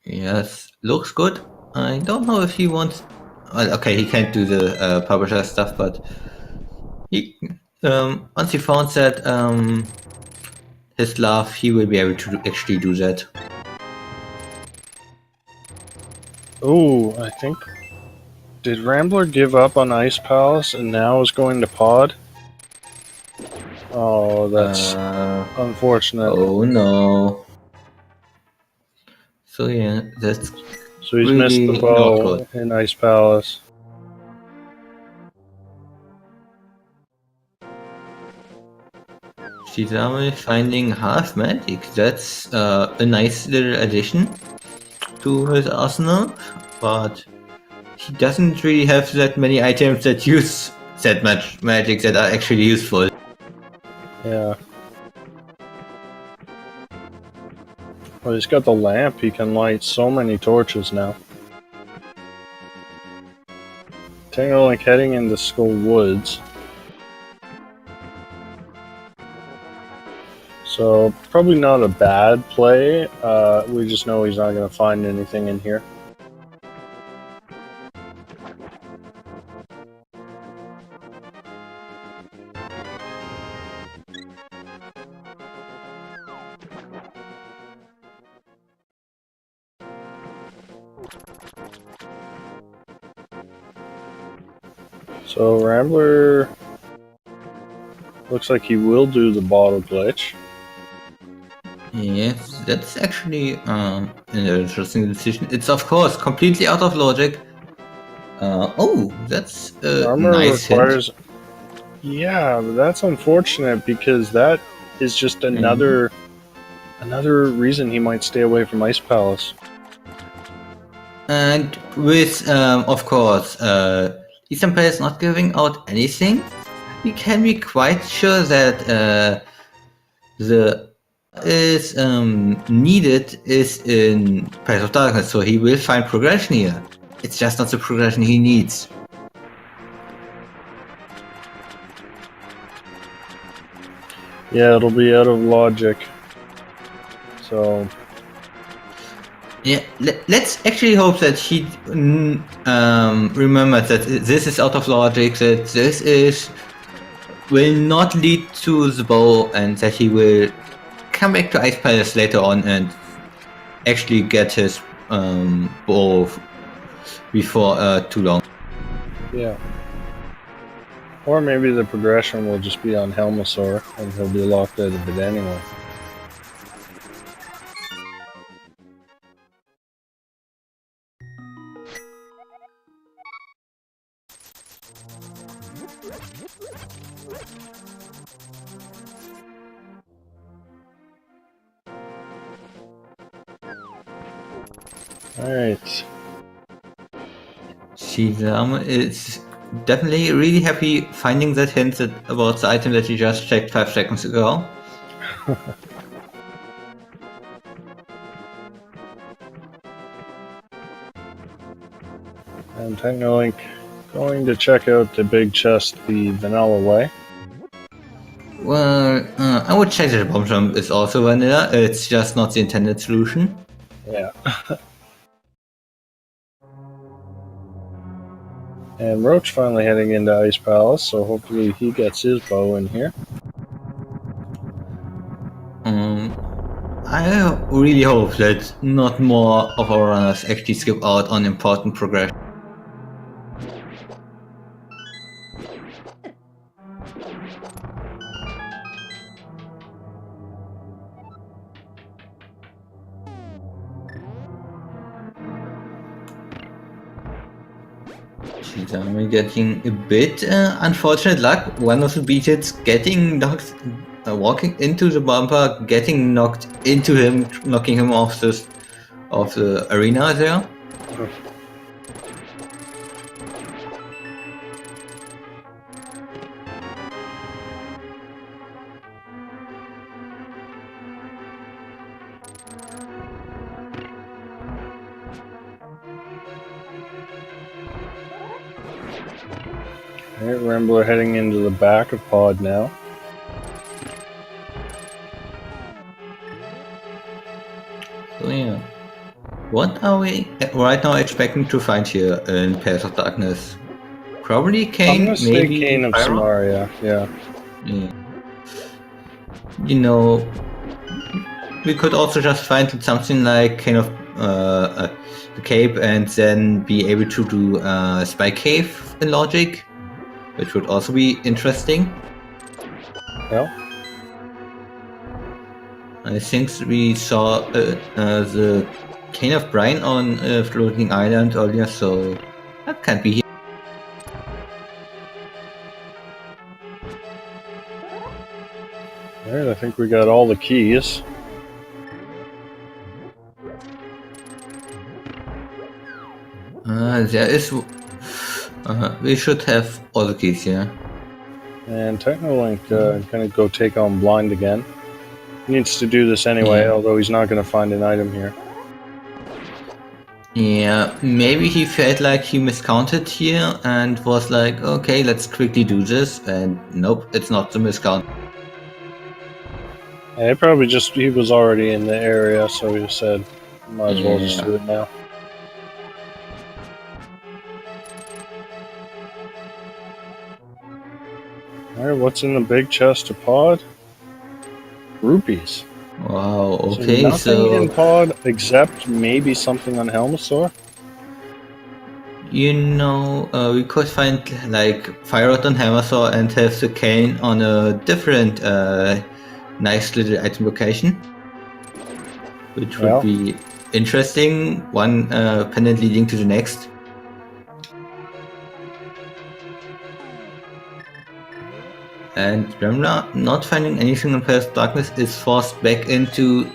Yes, looks good. I don't know if he wants. Okay, he can't do the publisher stuff, but he once he found that his love, he will be able to actually do that. Oh, I think. Did Rambler give up on Ice Palace and now is going to Pod? Oh, that's unfortunate. Oh no. So yeah, that's. So he's really missed the bow in Ice Palace. Shizame finding half magic. That's a nice little addition to his arsenal, but he doesn't really have that many items that use that much magic that are actually useful. Yeah. Well, he's got the lamp. He can light so many torches now. Technolink heading into Skull Woods. So, probably not a bad play. We just know he's not going to find anything in here. So, Rambler looks like he will do the bottle glitch. Yes, that's actually an interesting decision. It's of course completely out of logic. Oh, that's a nice requires... hint. Yeah, but that's unfortunate because that is just another reason he might stay away from Ice Palace. And with, of course, Eastern Palace not giving out anything, we can be quite sure that the is needed is in Path of Darkness, so he will find progression here. It's just not the progression he needs. Yeah, it'll be out of logic. So... Yeah, let's actually hope that he remembers that this is out of logic, that this will not lead to the bow, and that he will come back to Ice Palace later on and actually get his bow before too long. Yeah. Or maybe the progression will just be on Helmosaur and he'll be locked out of it anyway. Alright. Shizam is definitely really happy finding that hint about the item that he just checked 5 seconds ago. And Technolink going to check out the big chest the vanilla way. Well, I would check that the bomb jump is also vanilla, it's just not the intended solution. Yeah. And Roach finally heading into Ice Palace, so hopefully he gets his bow in here. I really hope that not more of our runners actually skip out on important progression. We're getting a bit unfortunate luck. One of the beaches getting knocked, walking into the bumper, getting knocked into him, knocking him off the arena there. Alright, Rambler heading into the back of Pod now. So yeah. What are we right now expecting to find here in Path of Darkness? Probably Kane, I'm gonna say maybe Kane of Pyro? Samaria, yeah. Yeah. You know, we could also just find something like kind of the cape and then be able to do Spy Cave in Logic, which would also be interesting. Yeah. I think we saw the Cane of Brine on Floating Island earlier, so that can't be here. Alright, I think we got all the keys. There is. We should have all the keys here. And Technolink gonna go take on Blind again. He needs to do this anyway, Yeah. although he's not gonna find an item here. Yeah, maybe he felt like he miscounted here and was like, okay, let's quickly do this. And nope, it's not the miscount. Yeah, he was already in the area, so he said, might as well just do it now. Alright, what's in the big chest of Pod? Rupees. Wow, So okay, nothing in Pod except maybe something on Helmosaur? you know, we could find like Fire on Hammersaw and have the cane on a different nice little item location, which would be interesting. One pendant leading to the next. And Dremla, not finding anything on Path of Darkness, is forced back into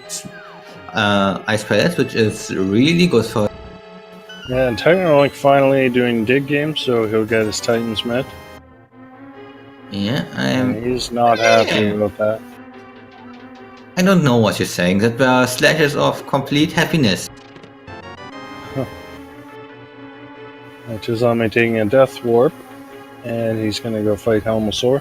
Ice Palace, which is really good for. Yeah, and Technolink finally doing dig game, so he'll get his Titan's Myth. Yeah, And he's not happy about that. I don't know what you're saying. That were slashes of complete happiness. Chizame taking a Death Warp, and he's gonna go fight Helmosaur.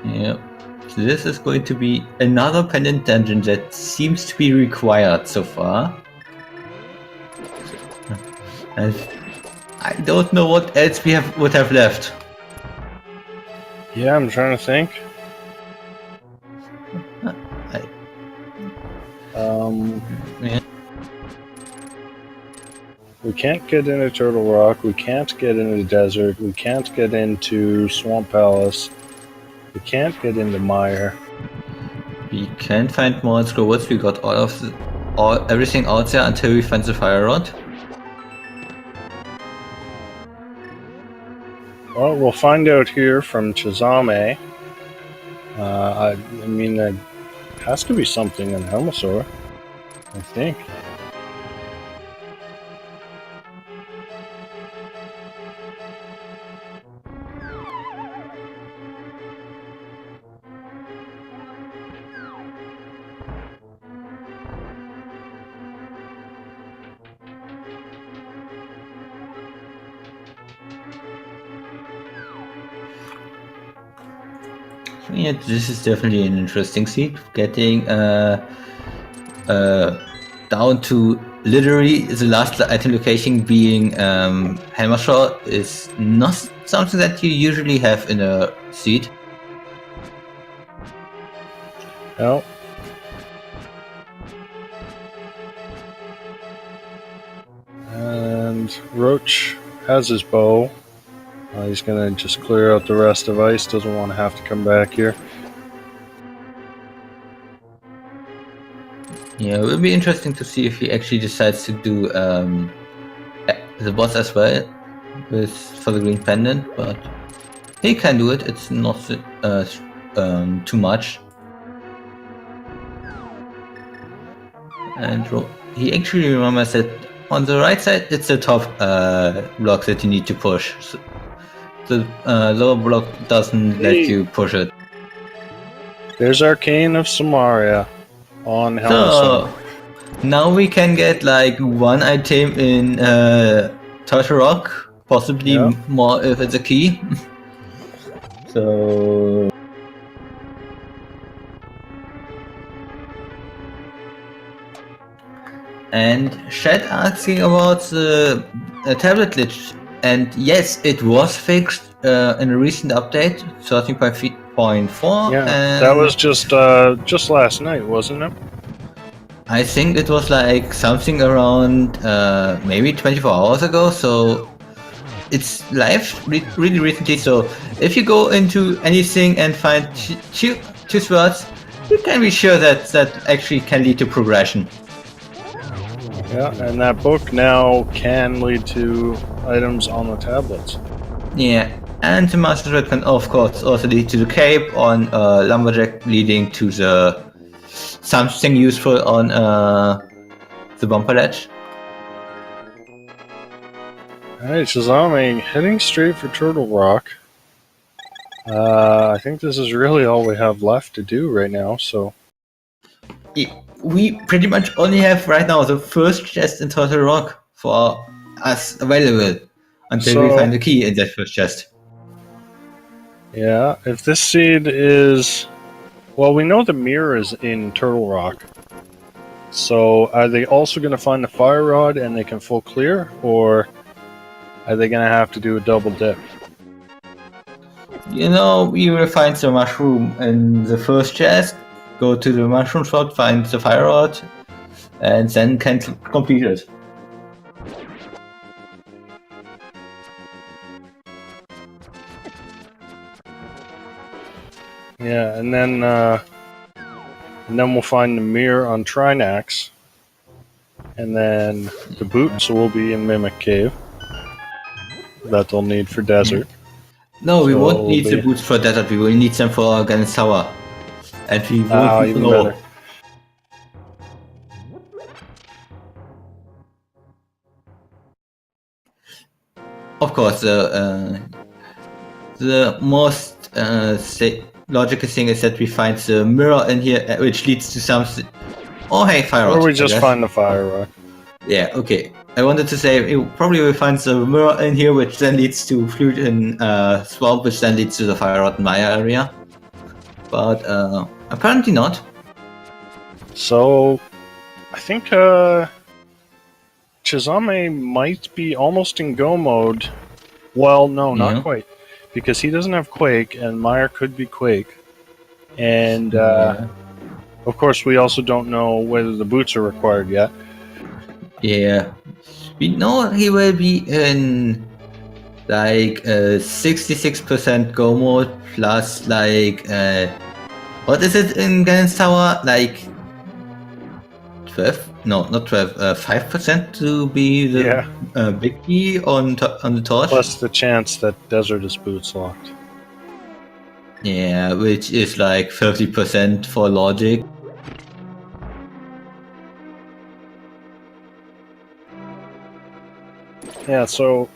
Yep. So this is going to be another pendant dungeon that seems to be required so far. And I don't know what else we would have left. Yeah, I'm trying to think. Yeah. We can't get into Turtle Rock. We can't get into the desert. We can't get into Swamp Palace. We can't get into Mire. We can find more scrolls. We got everything out there until we find the fire rod. Well, we'll find out here from Chizame. I mean, there has to be something in Helmasaur, I think. Yeah, this is definitely an interesting seed. Getting down to literally the last item location being Helmasaur is not something that you usually have in a seed. No. And Roach has his bow. He's gonna just clear out the rest of ice. Doesn't want to have to come back here. Yeah, it will be interesting to see if he actually decides to do the boss as well for the green pendant, but he can do it. It's not too much. And he actually remembers that on the right side, it's the top block that you need to push. So the lower block doesn't let you push it. There's Arcane of Samaria on Helmasaur. So now we can get like one item in Turtle Rock, possibly more if it's a key. So and Shed asking about the tablet glitch, and yes, it was fixed in a recent update, 13.4. Yeah, and that was just last night, wasn't it? I think it was like something around maybe 24 hours ago, so it's live really recently. So if you go into anything and find two words, you can be sure that that actually can lead to progression. Yeah, and that book now can lead to items on the tablets. Yeah, and the Master Sword can of course also lead to the cape on Lumberjack, leading to the something useful on the bumper ledge. Alright, Shazami heading straight for Turtle Rock. I think this is really all we have left to do right now, so... We pretty much only have right now the first chest in Turtle Rock for us available until we find the key in that first chest. Yeah, if this seed is... Well, we know the mirror is in Turtle Rock. So, are they also going to find the fire rod and they can full clear? Or are they going to have to do a double dip? You know, you will find the mushroom in the first chest, go to the mushroom shop, find the fire rod, and then can complete it. Yeah, and then we'll find the mirror on Trinax, and then the boots will be in Mimic Cave. That they'll need for desert. No, we won't need the boots for desert. We will need them for Ganesh Tower, and we won't even better. Of course, the most logical thing is that we find the mirror in here, which leads to something. Oh, hey, fire rod. Or we just find the fire rod. Yeah, okay. I wanted to say you probably will find the mirror in here, which then leads to Flute in Swamp, which then leads to the fire rod in my area. But apparently not. So, I think Chizame might be almost in go mode. Well, no, not quite. Because he doesn't have Quake, and Mire could be Quake. And, of course, we also don't know whether the boots are required yet. Yeah. We know he will be in like 66% go mode plus like what is it in Ganon's Tower? Like 12? No, not 12. 5% to be the big key on the torch. Plus the chance that Desert is boots locked. Yeah, which is like 30% for logic. Yeah, so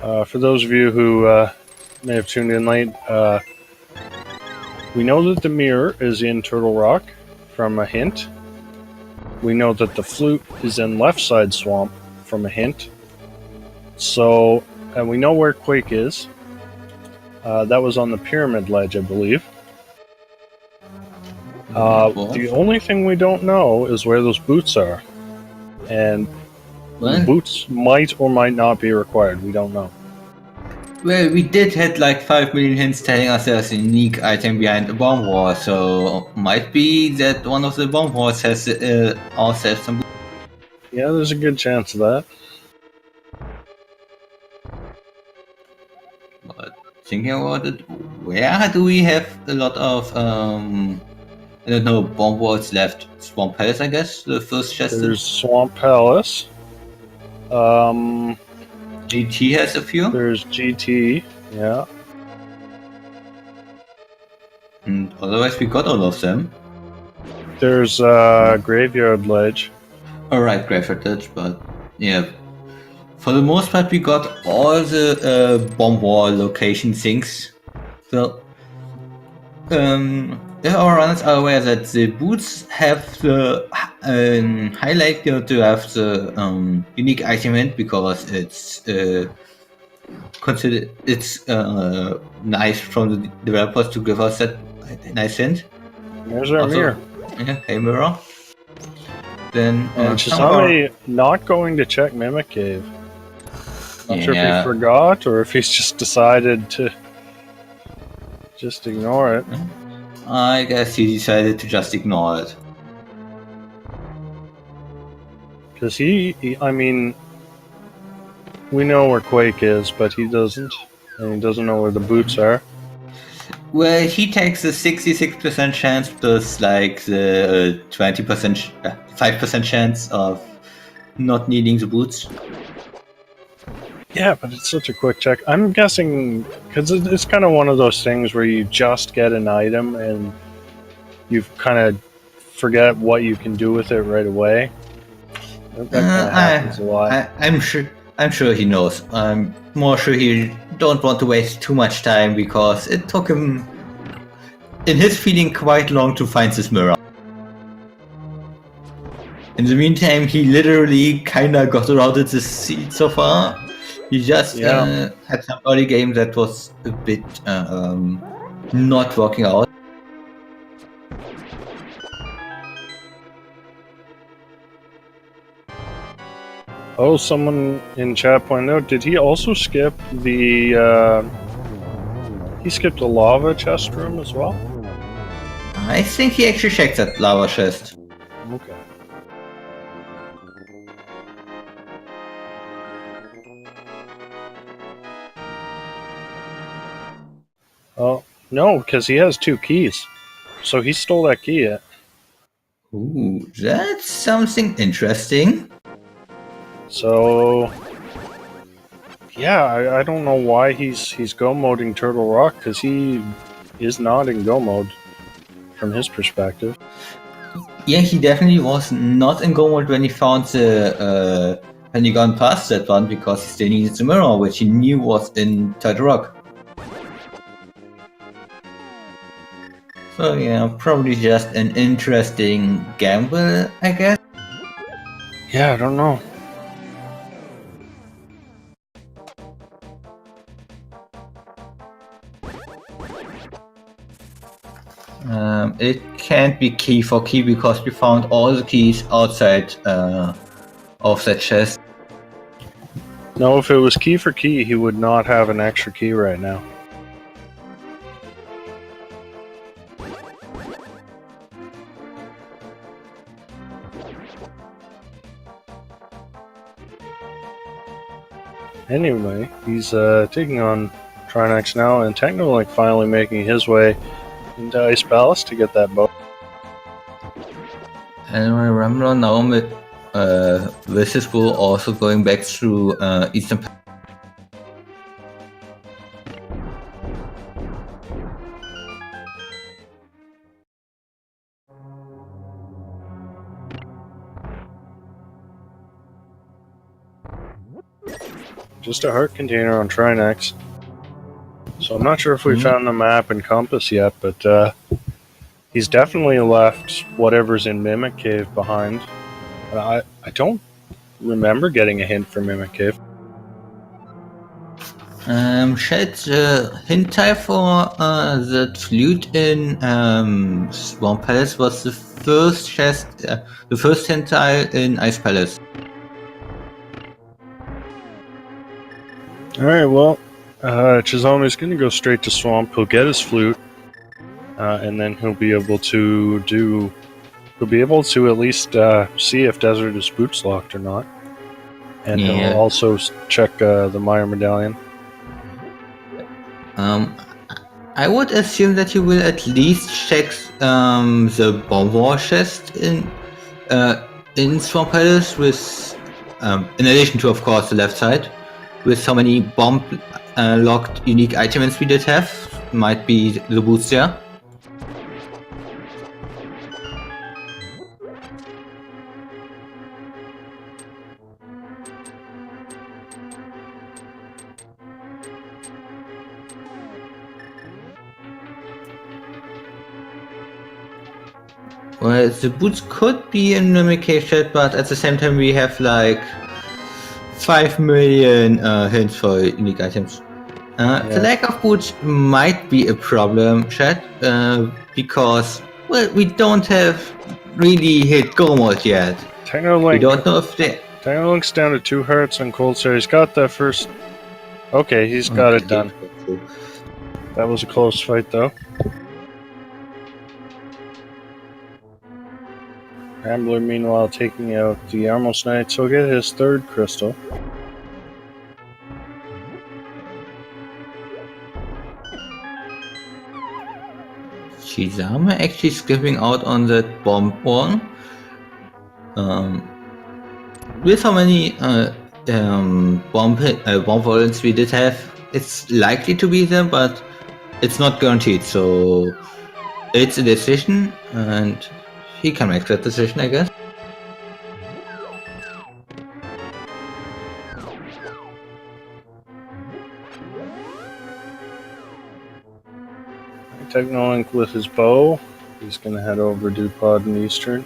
for those of you who may have tuned in late, we know that the mirror is in Turtle Rock from a hint. We know that the flute is in Left Side Swamp from a hint. So, and we know where Quake is. That was on the Pyramid Ledge, I believe. The only thing we don't know is where those boots are. And the boots might or might not be required. We don't know. Well, we did had like 5 million hints telling us there's a unique item behind the bomb wall, so might be that one of the bomb walls has also some. Yeah, there's a good chance of that. But thinking about it, where do we have a lot of I don't know, bomb walls left? Swamp Palace, I guess, the first chest. There's Swamp Palace. GT has a few. There's GT, yeah. And otherwise, we got all of them. There's Graveyard Ledge. Alright, Graveyard Ledge, but yeah. For the most part, we got all the bomb wall location things. So, if our runners are aware that the boots have the highlight to have the unique item hint because it's considered nice from the developers to give us that nice hint. There's our mirror. Yeah, hey mirror. Then Chisame not going to check Mimic Cave. Not sure if he forgot or if he's just decided to just ignore it. I guess he decided to just ignore it. Because I mean, we know where Quake is, but he doesn't. And he doesn't know where the boots are. Well, he takes a 66% chance plus like the 20%, 5% chance of not needing the boots. Yeah, but it's such a quick check. I'm guessing, because it's kind of one of those things where you just get an item and you kind of forget what you can do with it right away. That kind of happens a lot. I'm sure he knows. I'm more sure he don't want to waste too much time because it took him, in his feeling, quite long to find this mirror. In the meantime, he literally kinda got around the seat so far. He just had some early game that was a bit not working out. Oh, someone in chat pointed out, did he also skip the, he skipped the lava chest room as well? I think he actually checked that lava chest. Okay. Oh, no, because he has 2 keys. So he stole that key yet. Ooh, that's something interesting. So, yeah, I don't know why he's go moding Turtle Rock, because he is not in go mode from his perspective. Yeah, he definitely was not in go mode when he found the when he gone past that one because he still needed the mirror, which he knew was in Turtle Rock. So yeah, probably just an interesting gamble, I guess. Yeah, I don't know. It can't be key for key because we found all the keys outside of that chest. No, if it was key for key, he would not have an extra key right now. Anyway, he's taking on Trinax now, and Technolink finally making his way into Ice Palace to get that bow. And remember now with his bull also going back through Eastern Palace. Just a heart container on Trinax. So I'm not sure if we found the map and compass yet, but he's definitely left whatever's in Mimic Cave behind. I don't remember getting a hint for Mimic Cave. Shed, hint type for the flute in Swamp Palace was the first chest, the first hint tile in Ice Palace. Alright, well, Chizomi's going to go straight to Swamp. He'll get his flute, and then he'll be able to at least see if Desert is boots locked or not. And he'll also check the Meyer medallion. I would assume that you will at least check the bomb war chest in Swamp Palace with, in addition to, of course, the left side, with how many bomb locked unique items we did have. Might be the boots there. Well, the boots could be in Mimic Cave Shed, but at the same time we have like 5 million hints for unique items. The lack of boots might be a problem, Shed, because, well, we don't have really hit go mode yet. We don't know if they... Technolink's down to 2 hearts on Cold Star. He's got that first... Okay, he's got it done. That was a close fight, though. Rambler, meanwhile, taking out the Armos Knights. He'll get his 3rd crystal. Shizama actually skipping out on that bomb one. With how many bomb volants we did have, it's likely to be them, but it's not guaranteed, so it's a decision, and he can make that decision, I guess. Technolink with his bow. He's going to head over to Pod and Eastern.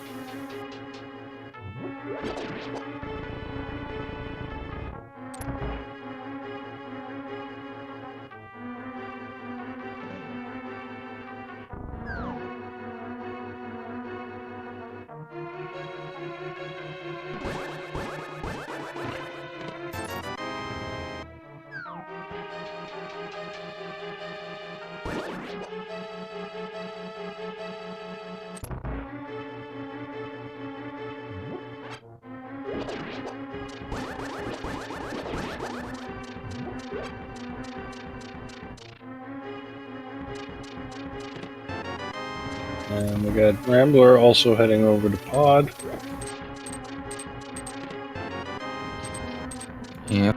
And we got Rambler also heading over to Pod. Yeah.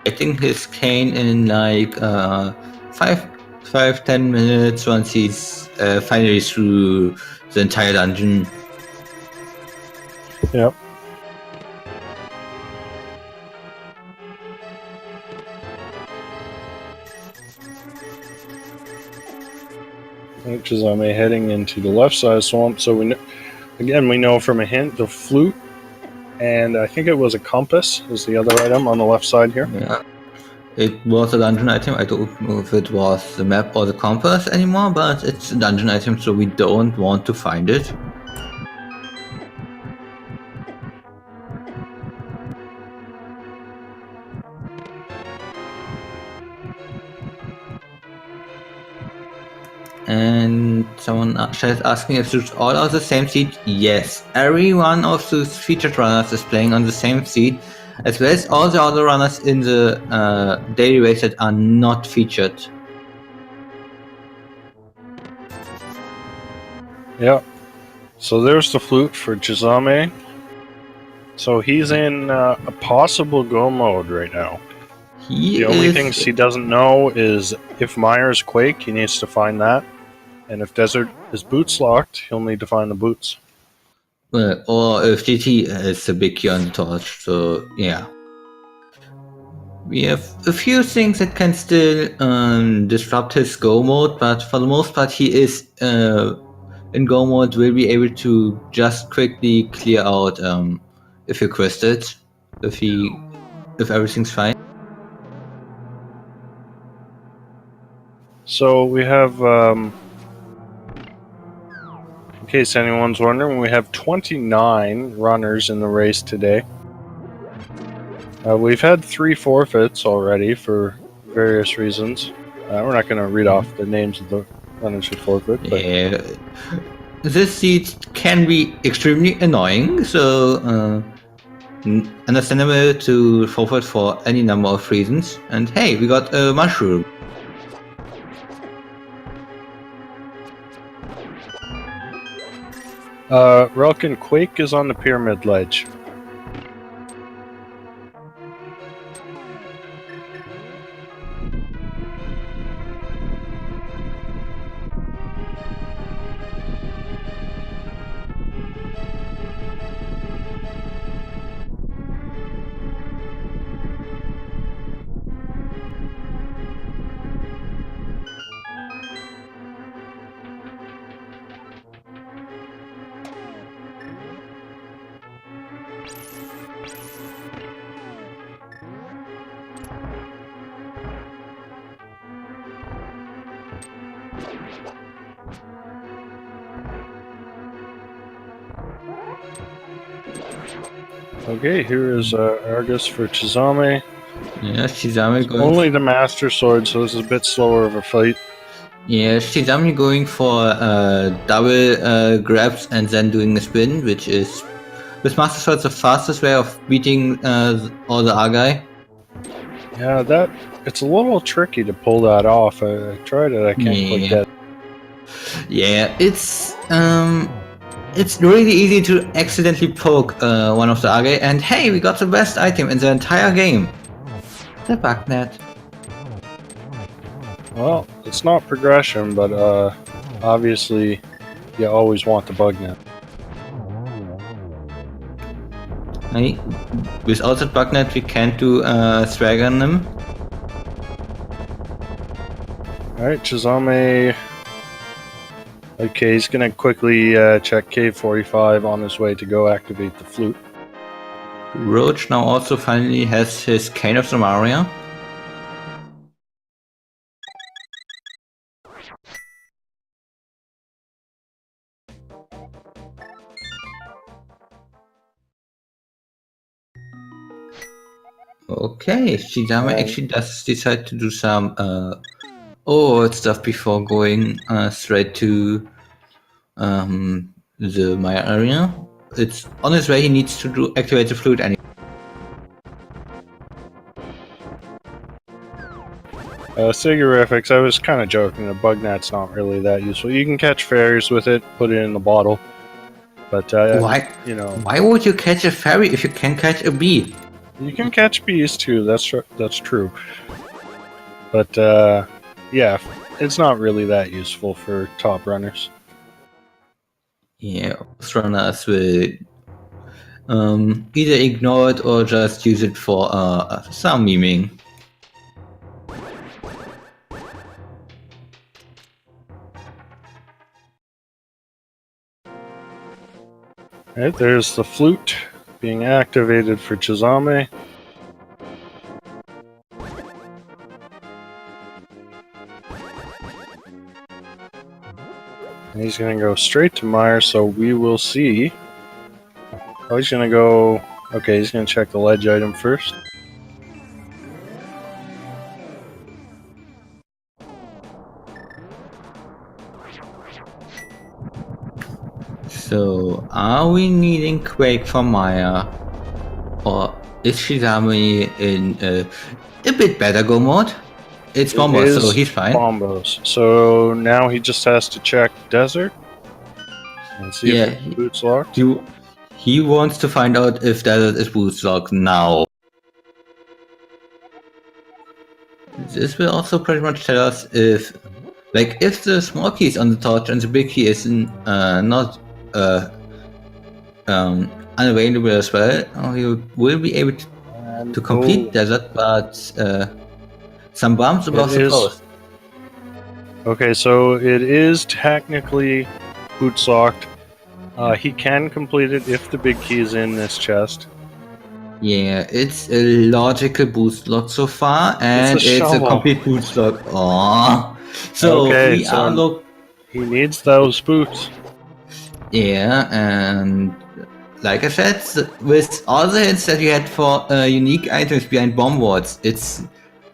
Getting his cane in like 5-10 minutes once he's finally through the entire dungeon. Yep. Which is heading into the left side swamp. So we know from a hint the flute, and I think it was a compass is the other item on the left side here. Yeah, it was a dungeon item. I don't know if it was the map or the compass anymore, but it's a dungeon item, so we don't want to find it. And someone is asking if it's all on the same seat. Yes, every one of those featured runners is playing on the same seat. as well as all the other runners in the daily race that are not featured. Yeah. So there's the flute for Chizame. So he's in a possible go mode right now. The only things he doesn't know is if Myers Quake, he needs to find that. And if Desert is boots locked, he'll need to find the boots. Or if GT is a big key on the torch, so yeah. We have a few things that can still disrupt his go mode, but for the most part he is in go mode, will be able to just quickly clear out if requested, if everything's fine. So we have, in case anyone's wondering, we have 29 runners in the race today. We've had 3 forfeits already for various reasons. We're not going to read off the names of the runners who forfeit. But yeah, this seed can be extremely annoying, so understandable to forfeit for any number of reasons. And hey, we got a mushroom. Relkin Quake is on the pyramid ledge. Okay, here is Argus for Chizame. Yeah, Shizame going. Only the Master Sword, so this is a bit slower of a fight. Yeah, Shizame going for double grabs and then doing a spin, which is with Master Sword the fastest way of beating all the Argai. Yeah, it's a little tricky to pull that off. I tried it, I can't quite get it. Yeah, it's really easy to accidentally poke one of the Argai, and hey, we got the best item in the entire game. The bug net. Well, it's not progression, but obviously you always want the bug net. Without the bug net, we can't do swag on them. Alright, Chizame. Okay, he's gonna quickly check Cave 45 on his way to go activate the flute. Roach now also finally has his Cane of the Maria. Okay, Shizame actually does decide to do some stuff before going straight to the Maya area. It's on his way, he needs to activate the flute anyway. Sigarifics, I was kind of joking, the bug net's not really that useful. You can catch fairies with it, put it in the bottle. But, why would you catch a fairy if you can catch a bee? You can catch bees too, that's true. But, yeah, it's not really that useful for top runners. Yeah, most runners will either ignore it or just use it for some memeing. Alright, there's the flute being activated for Chizame. And he's going to go straight to Meyer, so we will see. Oh, he's going to go... Okay, he's going to check the ledge item first. So, are we needing Quake for Maya? Or is Shizami in a bit better go mode? It's Bombo, so he's fine. Bombos. So now he just has to check desert and see if the boot's locked. He wants to find out if desert is boots locked now. This will also pretty much tell us if the small key is on the torch and the big key is not unavailable as well, you will be able to complete desert, but some bumps above the post. Okay, so it is technically boots locked. He can complete it if the big key is in this chest. Yeah, it's a logical boost lock so far, and it's a complete boost lock. Aww. So okay, he needs those boots. Yeah, and like I said, with all the hints that you had for unique items behind bomb walls, it's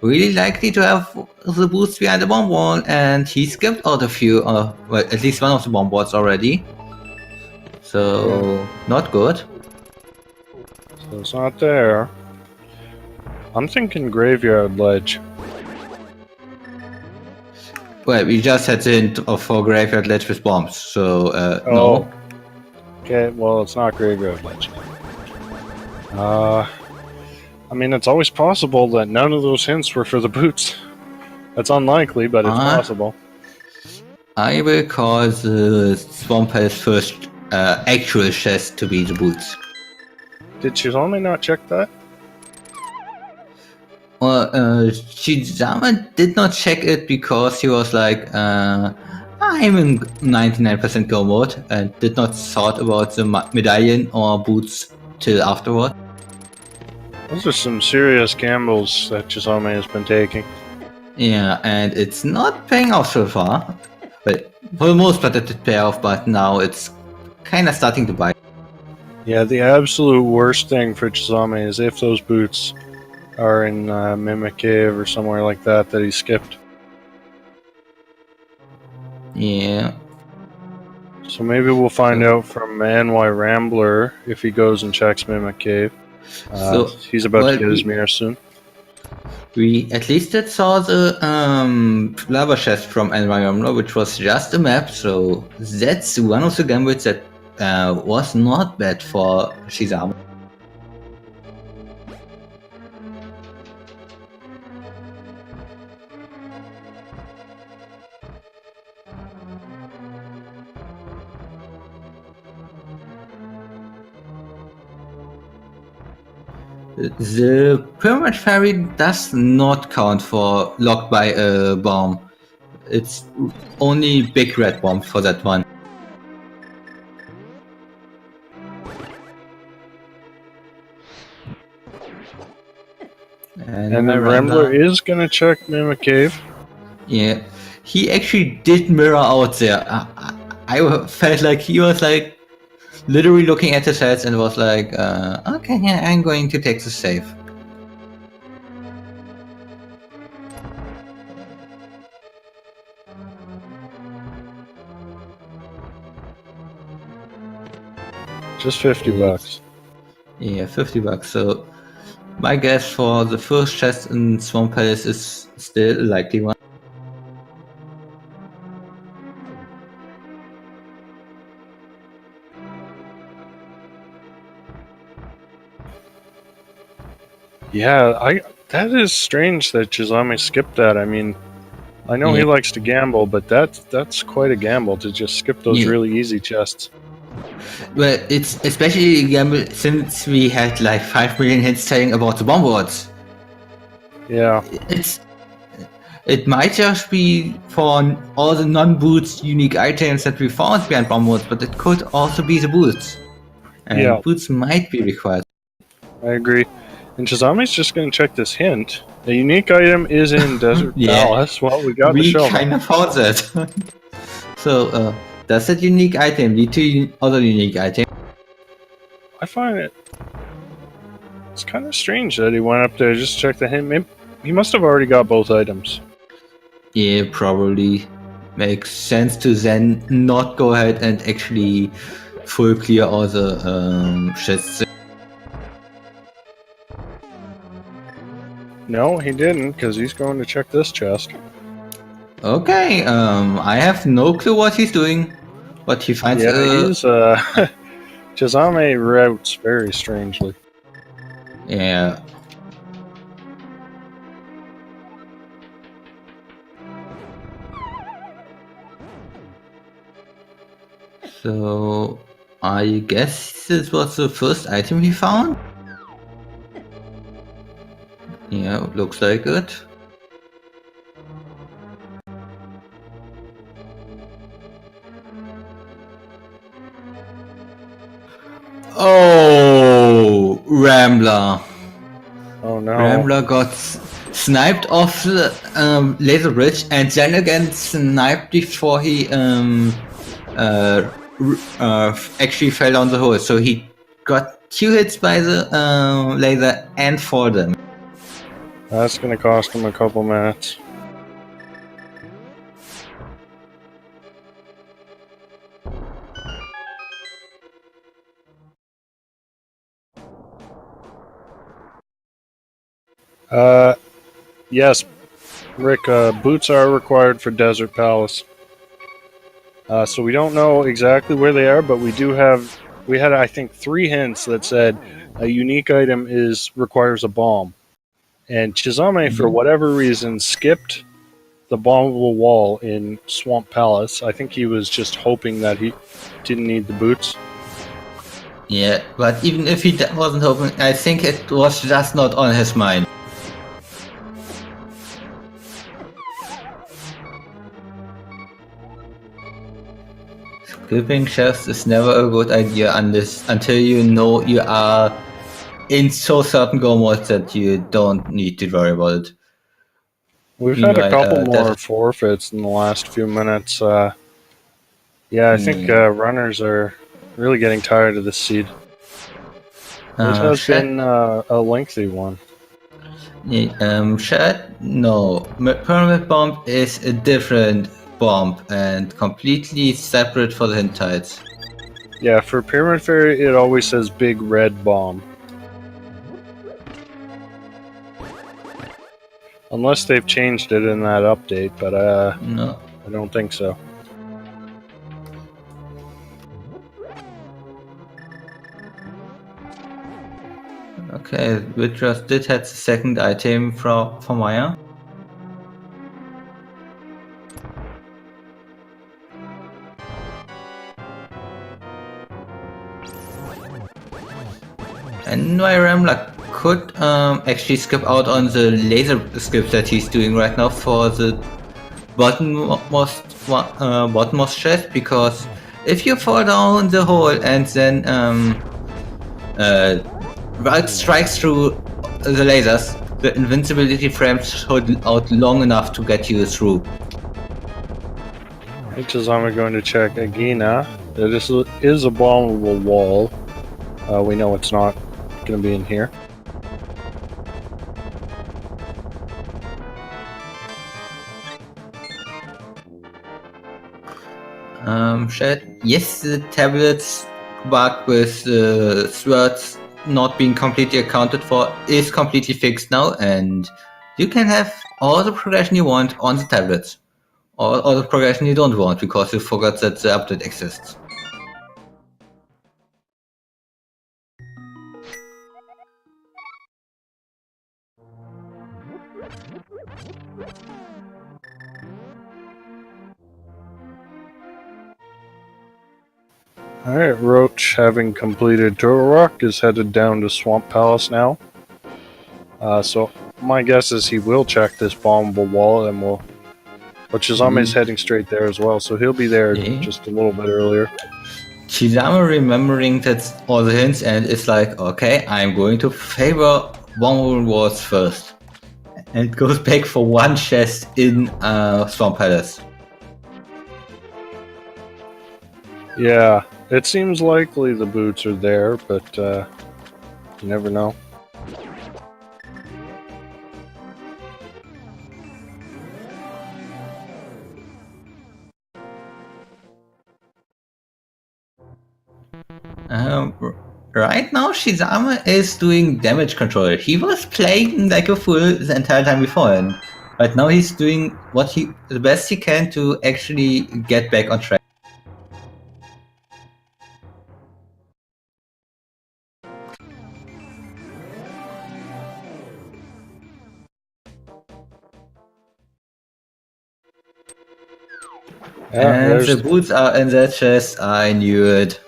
really likely to have the boots behind the bomb wall, and he skipped out a few, well, at least one of the bomb walls already. So, not good. So it's not there. I'm thinking graveyard ledge. Well, we just had the hint for graveyard ledge with bombs, so no. Okay, well, it's not graveyard ledge. I mean, it's always possible that none of those hints were for the boots. That's unlikely, but it's possible. I will call the Swamp Palace first actual chest to be the boots. Did Shizami not check that? Well, Shizama did not check it because he was like, I'm in 99% go mode and did not thought about the medallion or boots till afterward. Those are some serious gambles that Shizami has been taking. Yeah, and it's not paying off so far. But for the most part it did pay off, but now it's kind of starting to bite. Yeah, the absolute worst thing for Shizami is if those boots are in Mimic Cave or somewhere like that he skipped. Yeah. So maybe we'll find out from NY Rambler if he goes and checks Mimic Cave. He's about to get his mirror soon. We at least saw the lava chest from NY Rambler, which was just a map, so that's one of the gambles that was not bad for Shizama. The Pyramid Fairy does not count for locked by a bomb. It's only big red bomb for that one. And then Rambler is gonna check Mimic Cave. Yeah, he actually did mirror out there. I felt like he was like literally looking at the sets and was like, okay, yeah, I'm going to take the save. Just 50 bucks. Yeah, 50 bucks. So my guess for the first chest in Swamp Palace is still a likely one. Yeah, that is strange that Shizami skipped that. I mean, I know he likes to gamble, but that's quite a gamble to just skip those really easy chests. Well, it's especially a gamble since we had like 5 million hits telling about the bomb wards. Yeah. It might just be for all the non-boots unique items that we found behind bomb wards, but it could also be the boots. And boots might be required. I agree. And Shizami's just going to check this hint. The unique item is in Desert Palace. Well, we got the shovel. We kind of found that. So, does that unique item lead to other unique items? I find it's kind of strange that he went up there just to check the hint. Maybe he must have already got both items. Yeah, probably. Makes sense to then not go ahead and actually full clear all the chests. No, he didn't, because he's going to check this chest. Okay, I have no clue what he's doing, but he finds Yeah, he's Chizame routes very strangely. yeah. So I guess this was the first item he found. Yeah, looks like it. Oh, Rambler. Oh no. Rambler got sniped off the laser bridge and then again sniped before he actually fell on the hole. So he got 2 hits by the laser and 4 damage. That's gonna cost him a couple minutes. Yes, Rick, boots are required for Desert Palace. So we don't know exactly where they are, but we had, I think, 3 hints that said a unique item requires a bomb. And Chizame, for whatever reason, skipped the bombable wall in Swamp Palace. I think he was just hoping that he didn't need the boots. Yeah, but even if he wasn't hoping, I think it was just not on his mind. Skipping chests is never a good idea until you know you are in so certain go modes that you don't need to worry about it. We've had a couple more forfeits in the last few minutes. Yeah, I think runners are really getting tired of this seed. It has been a lengthy one. Chat? No. Pyramid Bomb is a different bomb and completely separate for the hint types. Yeah, for Pyramid Fairy, it always says Big Red Bomb. Unless they've changed it in that update, but no, I don't think so. Okay, we just did have the second item from Maya. And my Ramla could actually skip out on the laser skip that he's doing right now for the bottommost chest, because if you fall down the hole and then Ralph strikes through the lasers, the invincibility frames hold out long enough to get you through. I'm going to check Agina. This is a bombable wall. We know it's not going to be in here. Yes, the tablets bug with swords not being completely accounted for is completely fixed now, and you can have all the progression you want on the tablets, or all the progression you don't want because you forgot that the update exists. Alright, Roach, having completed Turok, is headed down to Swamp Palace now. So my guess is he will check this bombable wall, and but Shizame is heading straight there as well, so he'll be there just a little bit earlier. Shizame remembering that's all the hints and it's like, okay, I'm going to favor bombable walls first. And goes back for one chest in Swamp Palace. Yeah, it seems likely the boots are there, but you never know. Right, right now Shizama is doing damage control. He was playing like a fool the entire time beforehand. But now he's doing the best he can to actually get back on track. And the boots are in the chest. I knew it.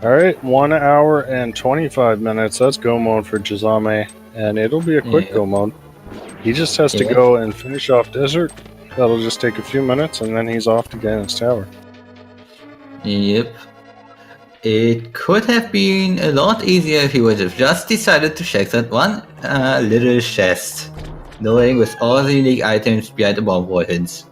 Alright, 1 hour and 25 minutes. That's go mode for Jizame, and it'll be a quick go mode. He just has to go and finish off Desert. That'll just take a few minutes, and then he's off to Ganon's Tower. Yep. It could have been a lot easier if he would have just decided to check that one little chest, knowing with all the unique items behind the bomb wall hints.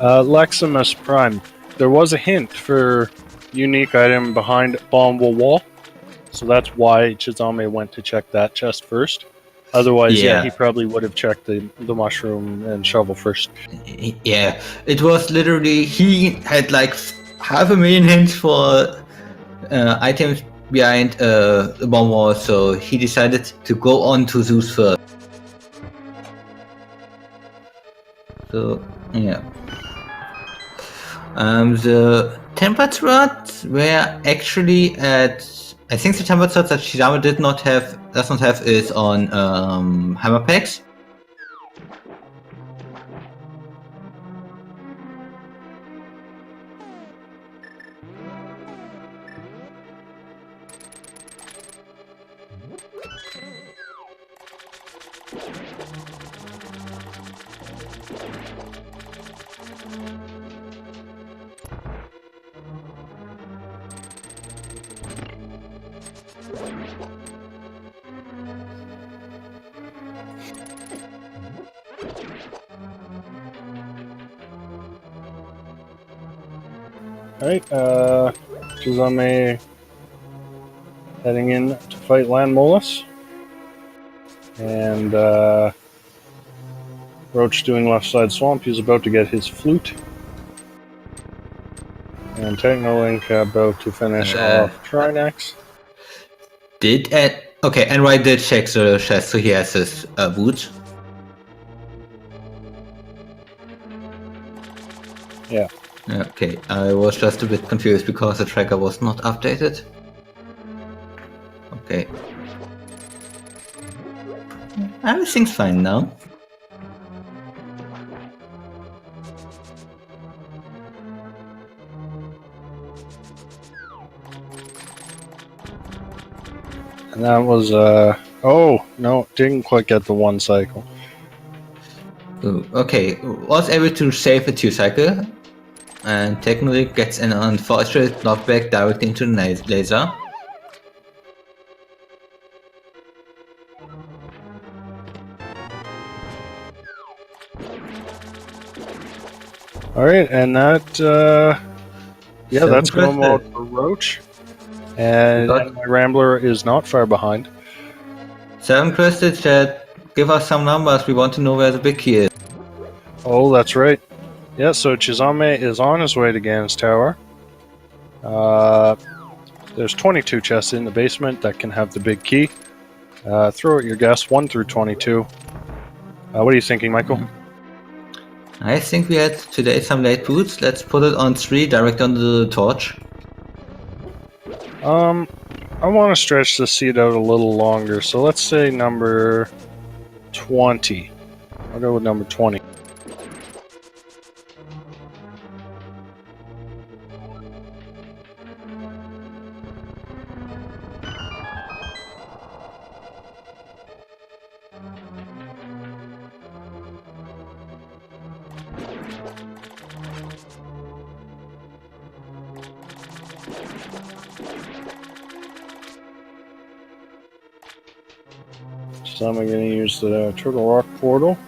Leximus Prime. There was a hint for unique item behind bomb wall, so that's why Chizame went to check that chest first. Otherwise, he probably would have checked the mushroom and shovel first. Yeah, it was literally, he had like 500,000 hints for items behind the bomb wall, so he decided to go on to Zeus first. So, yeah. The tempered swords were actually at, I think the tempered sword that Shizama does not have is on hammer packs. Alright, Jizame heading in to fight Land Molus. And Roach doing left side swamp. He's about to get his flute. And Technolink about to finish off Trinex. Okay, and White did check the chest, so he has his boots. Yeah. Okay, I was just a bit confused because the tracker was not updated. Okay. Everything's fine now. And that was, oh, no, didn't quite get the 1 cycle. Ooh, okay, was able to save a 2 cycle. And technically gets an unfortunate knockback directly into the laser. Alright, and that, yeah, that's go mode for Roach. And my Rambler is not far behind. 7 crystals, chat. Give us some numbers, we want to know where the big key is. Oh, that's right. Yeah, so Chizame is on his way to Ganon's Tower. There's 22 chests in the basement that can have the big key. Throw out your guess, 1 through 22. What are you thinking, Michael? I think we had today some late boots. Let's put it on 3, direct on the torch. I want to stretch the seed out a little longer, so let's say number 20. I'll go with number 20. So I'm going to use the Turtle Rock portal.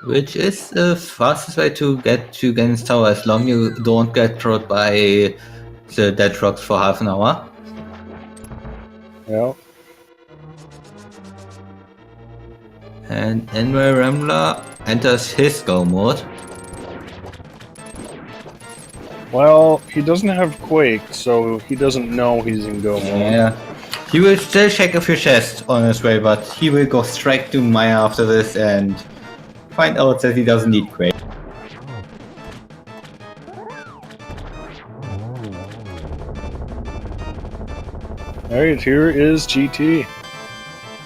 Which is the fastest way to get to Ganon's Tower, as long as you don't get thrown by the dead rocks for half an hour. Yeah. And NY Rambler enters his go mode. Well, he doesn't have Quake, so he doesn't know he's in go mode. Yeah. He will still check a few chests on his way, but he will go straight to Maya after this and find out that he doesn't need Quake. Alright, here is GT.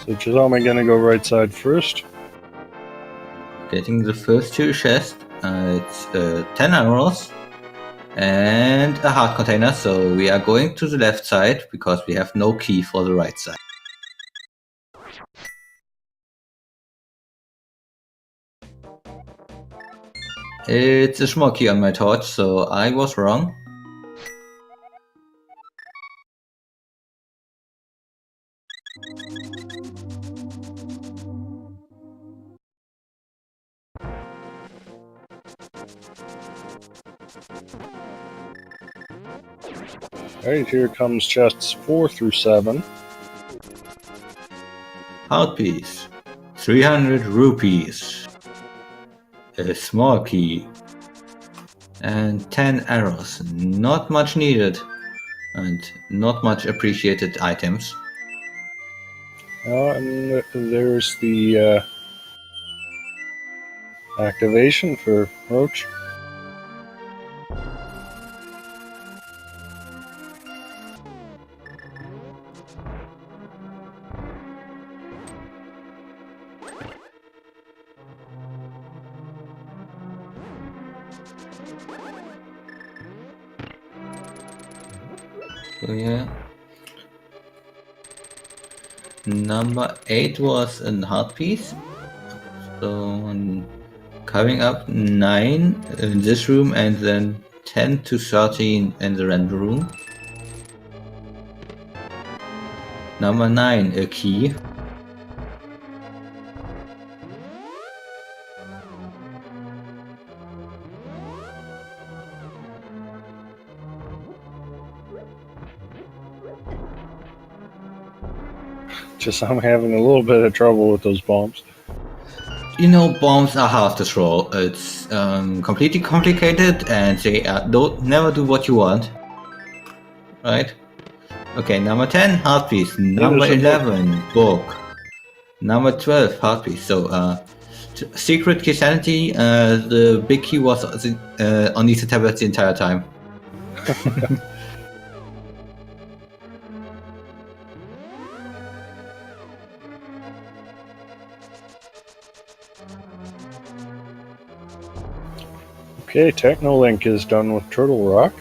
So Chizome gonna go right side first. Getting the first two chests. It's 10 arrows and a heart container, so we are going to the left side because we have no key for the right side. It's a small key on my torch, so I was wrong. Alright, here comes chests 4 through 7. Heart piece. 300 rupees. A small key. And 10 arrows. Not much needed. And not much appreciated items. And there's the activation for Roach. So yeah. Number 8 was a heart piece. So coming up 9 in this room and then 10 to 13 in the render room. Number 9, a key. Just I'm having a little bit of trouble with those bombs. You know, bombs are hard to throw. It's completely complicated and they don't never do what you want. Right? Okay, number 10, heart piece. Number 11, book. Number 12, heart piece. So, secret key sanity, the big key was on these tablets the entire time. Okay, Technolink is done with Turtle Rock.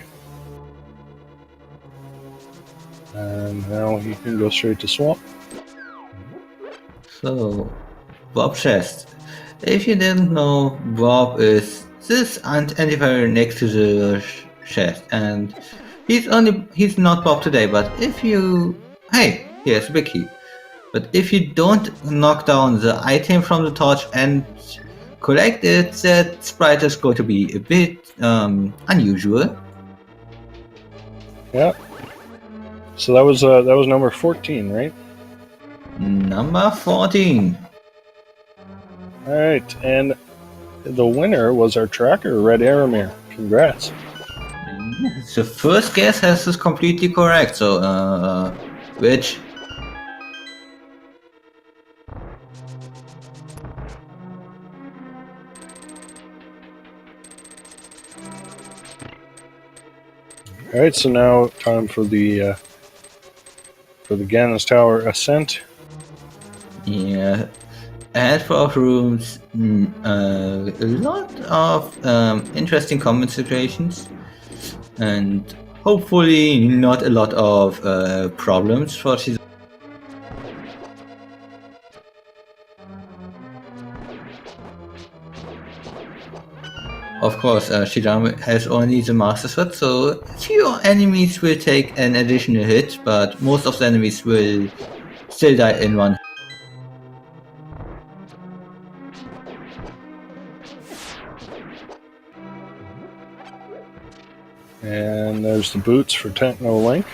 And now he can go straight to Swamp. So, Bob chest. If you didn't know, Bob is this identifier next to the chest, and he's not Bob today. But if you, hey, here's a big key. But if you don't knock down the item from the torch and collect it, that sprite is going to be a bit unusual. Yeah. So that was number 14, right? Number 14. Alright, and the winner was our tracker, Red Aramir. Congrats. The first guess is completely correct, so which Alright, so now time for the Gannis Tower ascent. yeah, a handful of rooms, a lot of interesting combat situations, and hopefully not a lot of problems for Shizame. Of course, Shizame has only the Master Sword, so few enemies will take an additional hit, but most of the enemies will still die in one. And there's the boots for Technolink.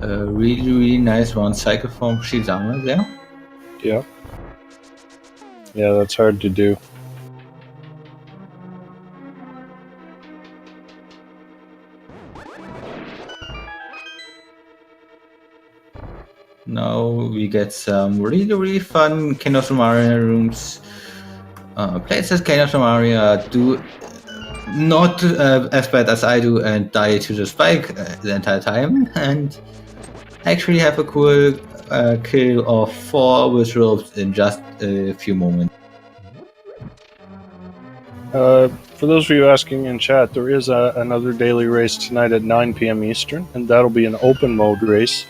A really nice round cycle from Shizama there. Yeah. Yeah, that's hard to do. Now we get some really fun Kingdoms of Maria rooms. Places Kingdoms of Maria do not as bad as I do and die to the spike the entire time, and actually have a cool kill of 4 with ropes in just a few moments. For those of you asking in chat, there is another daily race tonight at 9 p.m. Eastern, and that'll be an open mode race.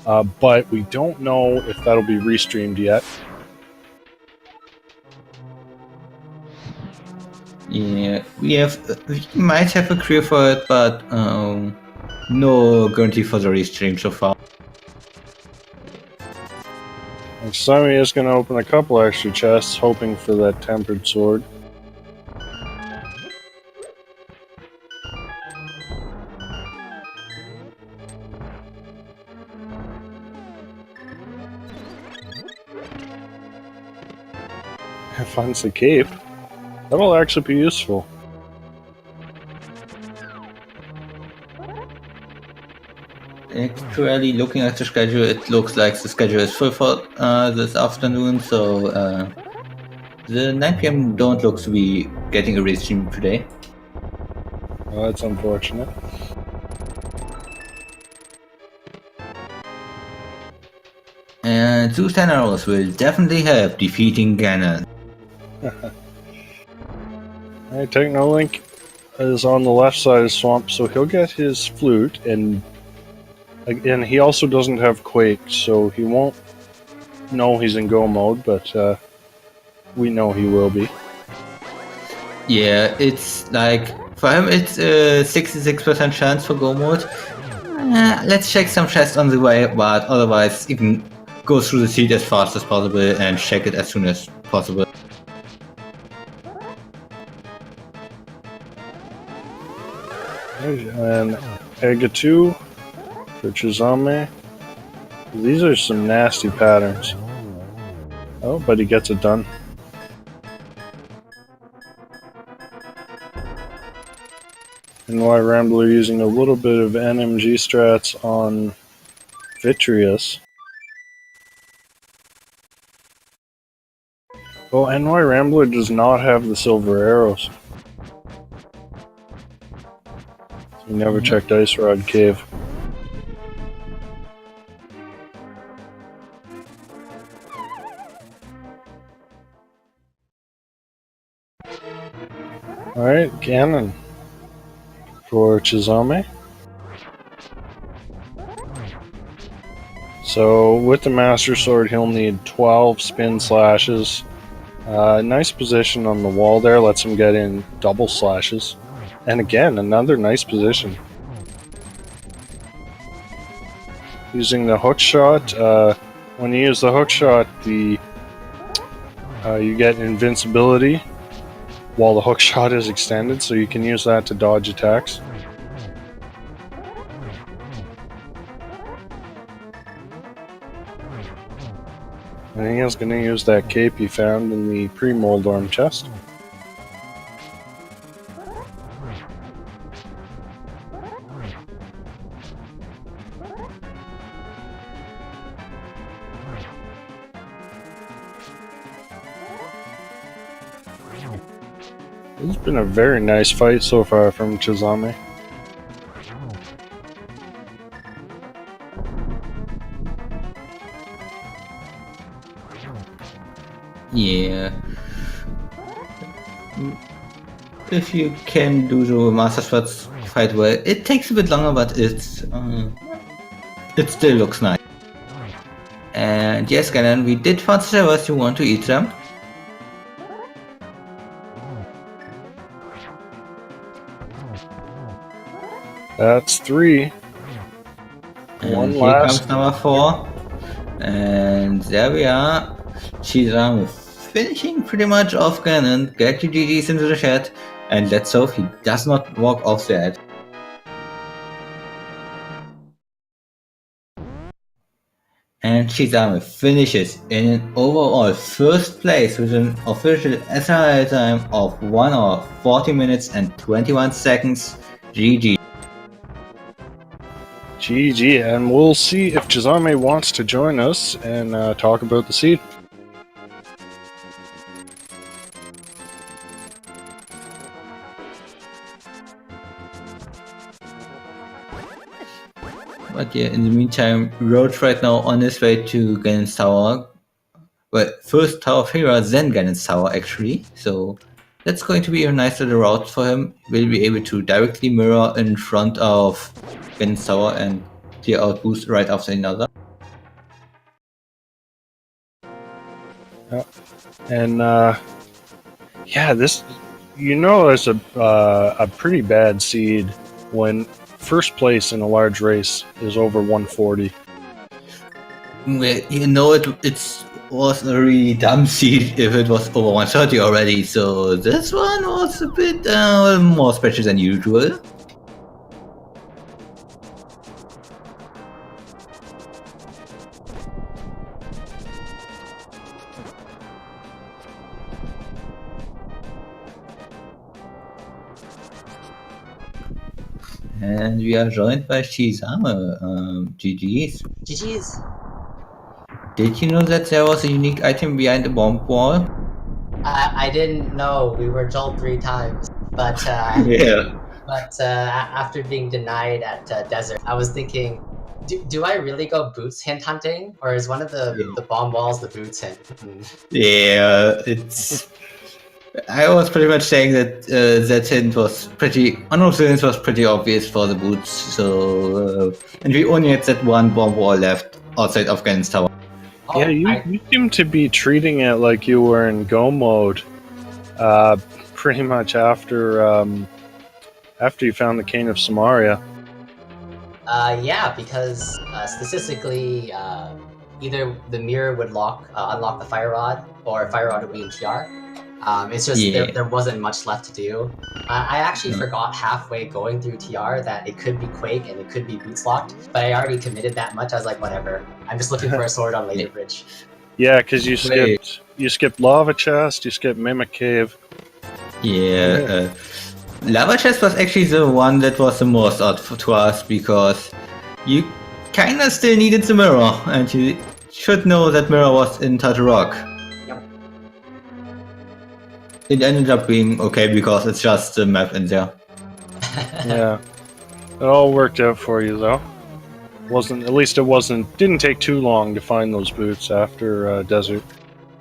But we don't know if that'll be restreamed yet. Yeah, we might have a crew for it, but no guarantee for the restream so far. And Sammy is going to open a couple extra chests, hoping for that tempered sword. Finds the cape. That'll actually be useful. Actually, looking at the schedule, it looks like the schedule is full for this afternoon, so the 9 p.m. don't look to be getting a restream today. Well, that's unfortunate. And 2 10 arrows will definitely help defeating Ganon. Alright, Technolink is on the left side of the swamp, so he'll get his flute, and again, he also doesn't have Quake, so he won't know he's in go mode, but we know he will be. Yeah, it's like, for him it's a 66% chance for go mode. Let's check some chests on the way, but otherwise you can go through the seed as fast as possible and check it as soon as possible. And Ega 2 for Chizame. These are some nasty patterns. Oh, but he gets it done. NY Rambler using a little bit of NMG strats on Vitreous. Well, NY Rambler does not have the silver arrows. You never checked Ice Rod Cave. Alright, Ganon for Chizame. So, with the Master Sword, he'll need 12 spin slashes. Nice position on the wall there, lets him get in double slashes. And again, another nice position. Using the hook shot, when you use the hook shot, you get invincibility while the hook shot is extended, so you can use that to dodge attacks. And he is going to use that cape he found in the pre-Moldorm chest. It's been a very nice fight so far from Chizame. Yeah. If you can do the Master Swords fight well, it takes a bit longer, but it still looks nice. And yes, Ganon, we did find servers you want to eat them. That's 3. And And here comes number 4. And there we are. Shizam finishing pretty much off Ganon. Get your GGs into the chat. And let's hope he does not walk off the edge. And Shizame finishes in an overall first place with an official SRL time of 1 hour 40 minutes and 21 seconds. GG. GG, and we'll see if Jazarme wants to join us and talk about the seed. But yeah, in the meantime, Roach right now on his way to Ganon's Tower. Well, first Tower of Hera, then Ganon's Tower actually. So that's going to be a nice little route for him. We'll be able to directly mirror in front of Ganon's Tower and clear out boost right after another. And yeah, this, you know, is a pretty bad seed when first place in a large race is over 140. Well, you know, it was a really dumb seed if it was over 130 already, so this one was a bit more special than usual. And we are joined by Shizame. GG's. GG's. Did you know that there was a unique item behind the bomb wall? I didn't know. We were told 3 times, but Yeah. But after being denied at Desert, I was thinking, do I really go boots hint hunting, or is one of the bomb walls the boots hint? Yeah, it's. I was pretty much saying that that hint was pretty. One of the hints was pretty obvious for the boots. So, and we only had that one bomb wall left outside of Ganon's Tower. Oh, Yeah, you seem to be treating it like you were in go mode. Pretty much after you found the Cane of Samaria. Yeah, because statistically, either the mirror would unlock the Fire Rod, or Fire Rod would be in TR. It's just there wasn't much left to do. I actually forgot halfway going through TR that it could be Quake and it could be boots locked, but I already committed that much. I was like, whatever. I'm just looking for a sword on Laser Bridge. Yeah, because you skipped Lava Chest, you skipped Mimic Cave. Yeah, Lava Chest was actually the one that was the most odd to us, because you kinda still needed the mirror, and you should know that mirror was in Turtle Rock. Yep. It ended up being okay because it's just the map in there. Yeah, it all worked out for you though. Didn't take too long to find those boots after Desert.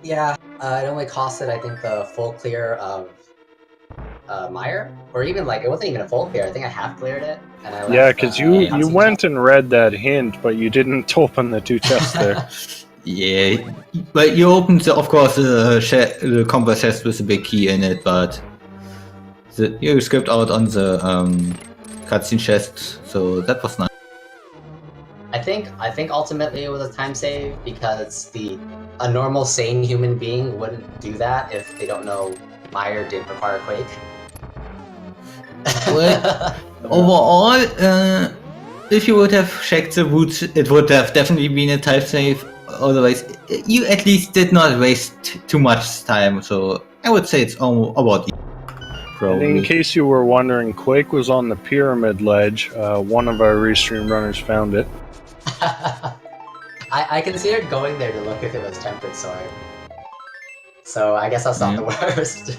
Yeah, it only costed, I think, the full clear of Meyer, or even it wasn't even a full clear. I think I half cleared it, and I left, Yeah, because you went and read that hint, but you didn't open the 2 chests there. Yeah, but you opened, of course, the combat chest with a big key in it, but you skipped out on the cutscene chest, so that was nice. I think ultimately it was a time save, because a normal sane human being wouldn't do that if they don't know Meyer did require Quake. Well, overall, if you would have checked the boots, it would have definitely been a time save. Otherwise, you at least did not waste too much time, so I would say it's almost about And in case you were wondering, Quake was on the pyramid ledge. One of our restream runners found it. I considered going there to look if it was Tempered Sword. So I guess that's not the worst.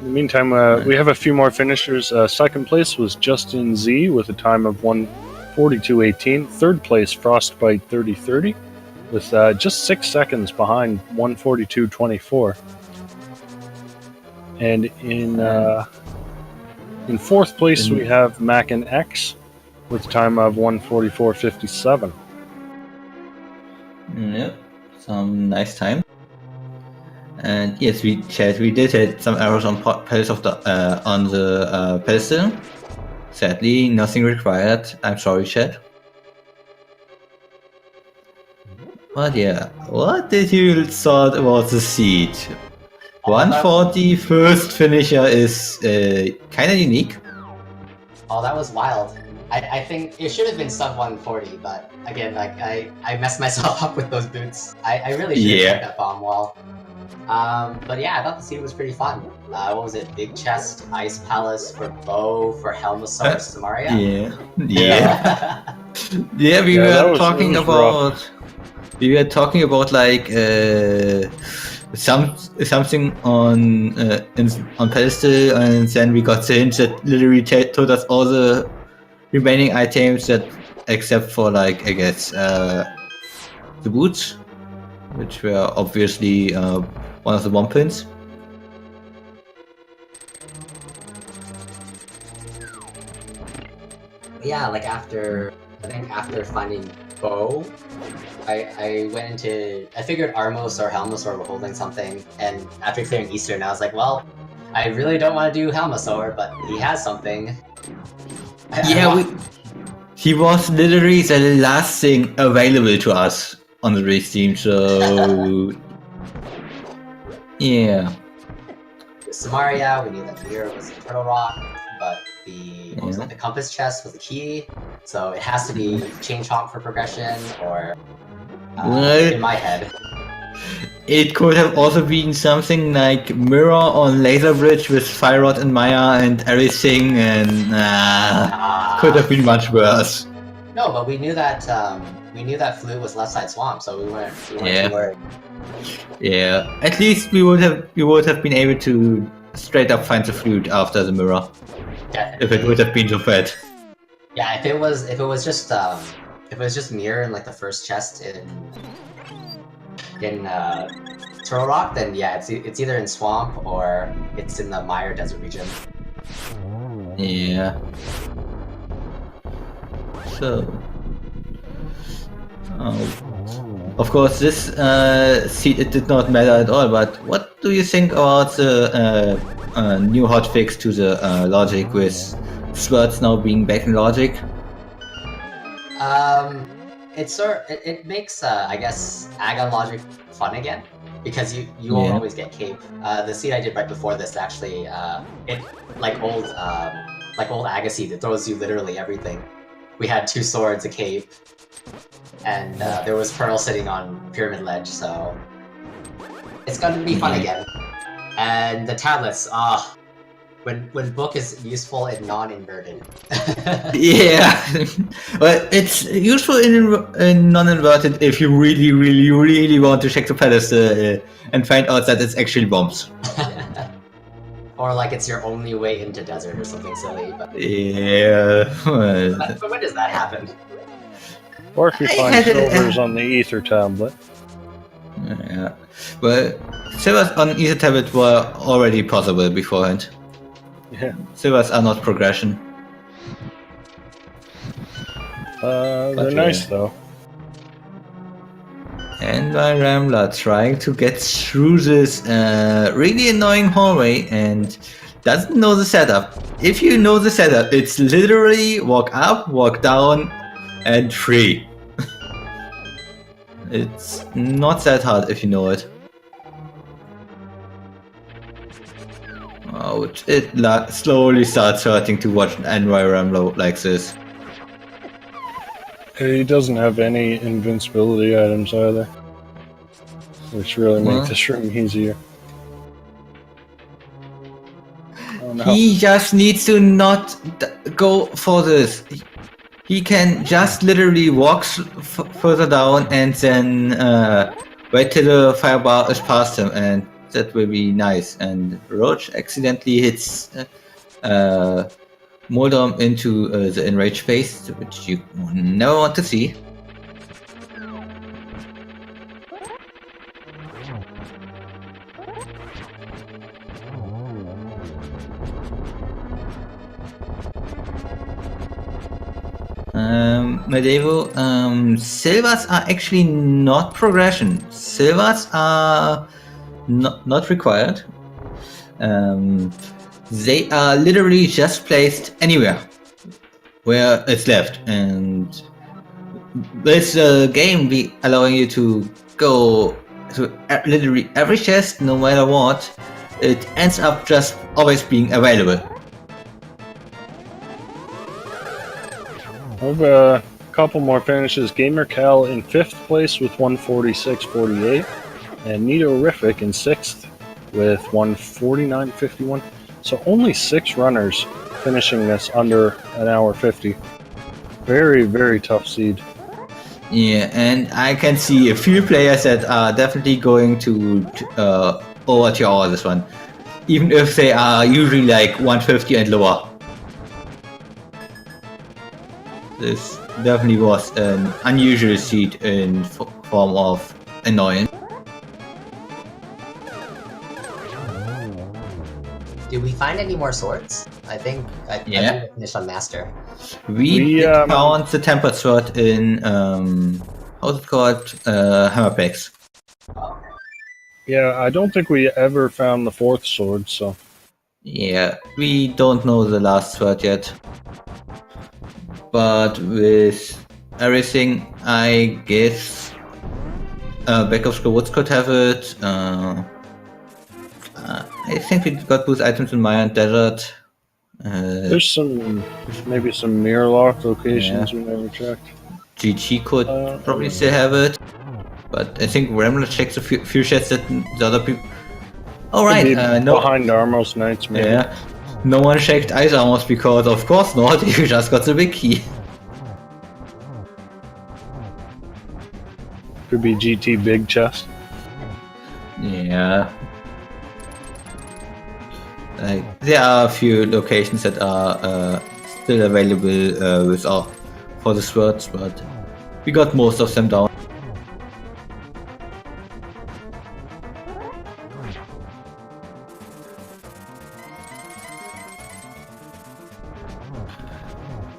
In the meantime, we have a few more finishers. Second place was Justin Z with a time of 1:42.18. Third place, Frostbite 3030 with just 6 seconds behind 1:42.24. And in fourth place, we have Mac and X with a time of 1:44.57. Yep, some nice time. And yes, we did hit some arrows on pedals on the pedestal. Sadly, nothing required. I'm sorry, chat. But yeah, what did you thought about the seed? 140 first finisher is kind of unique. Oh, that was wild. I think it should have been sub 140, but again, like I messed myself up with those boots. I really should have checked that bomb wall. But yeah, I thought the seed was pretty fun. What was it? Big Chest, Ice Palace for Bow, for Helmasaur, Samaria? Yeah. Yeah, we were talking about... Rough. We were talking about like something on pedestal, and then we got the hint that literally told us all the remaining items that, except for like I guess the boots, which were obviously one of the bomb pins. Yeah, like I think after finding Bow, I went into... I figured Armos or Helmasaur were holding something, and after clearing Eastern, I was like, well, I really don't want to do Helmasaur, but he has something. He was literally the last thing available to us on the race team, so... yeah. Samaria, we knew that Mirror was a Turtle Rock, but the compass chest was the key, so it has to be Chain Chomp for progression, or in my head. It could have also been something like Mirror on Laser Bridge with Fire Rod and Maya and everything, and could have been much worse. No, but we knew that Flute was left side swamp, so we weren't too worried. Yeah, at least we would have been able to straight up find the Flute after the Mirror. Definitely. If it would have been so bad. Yeah, if it was just Mirror in like the first chest in Turtle Rock, then yeah, it's either in Swamp or it's in the Mire Desert region. Yeah. So, of course, this seed, it did not matter at all. But what do you think about the new hotfix to the logic with Swords now being back in logic? It makes I guess Agon logic fun again, because you won't always get cape. The seed I did right before this actually it like old Agaseed, it throws you literally everything. We had 2 swords, a cape, and there was Pearl sitting on Pyramid Ledge, so it's gonna be fun again. And the tablets, when book is useful and non-inverted. Yeah, well, it's useful in non-inverted if you really, really, really want to check the pedestal and find out that it's actually bombs. Or like it's your only way into desert or something silly. But... yeah. But when does that happen? Or if you find silvers on the Ether tablet. Yeah. Well, silvers on Ether tablet were already possible beforehand. Yeah. Silvers are not progression. They're nice though. And my Rambler trying to get through this really annoying hallway and doesn't know the setup. If you know the setup, it's literally walk up, walk down, and free. It's not that hard if you know it. Oh, it slowly starts hurting to watch an NY Rambler like this. He doesn't have any invincibility items either, which really makes this room easier. Oh, no. He just needs to not go for this. He can just literally walk further down and then wait till the firebar is past him, and that will be nice. And Roach accidentally hits Moldom into the enraged phase, which you never want to see. Medieval, silvers are actually not progression. Silvers are not required. They are literally just placed anywhere. where it's left, and with the game be allowing you to go to literally every chest, no matter what, it ends up just always being available. I have a couple more finishes. Gamer Cal in 5th place with 146.48, and Nidorific in 6th with 149.51. So only 6 runners finishing this under an hour 50. Very, very tough seed. Yeah, and I can see a few players that are definitely going to overtier this one, even if they are usually like 150 and lower. This definitely was an unusual seed in form of annoyance. Did we find any more swords? I think I finished on Master. We found the tempered sword in how's it called? Hammerplex. Yeah, I don't think we ever found the 4th sword, so... Yeah, we don't know the last sword yet. But with everything, I guess Back of the Woods could have it. I think we got both items in Maya and Desert. There's maybe some mirror lock locations we never checked. GG could probably still have it, but I think Rambler checks a few shots that the other people. Alright, no. Behind Armos Knights, maybe. Yeah, no one checked Ice Armors because, of course not, you just got the big key. Could be GT Big Chest. Yeah. Like, there are a few locations that are still available for the swords, but we got most of them down.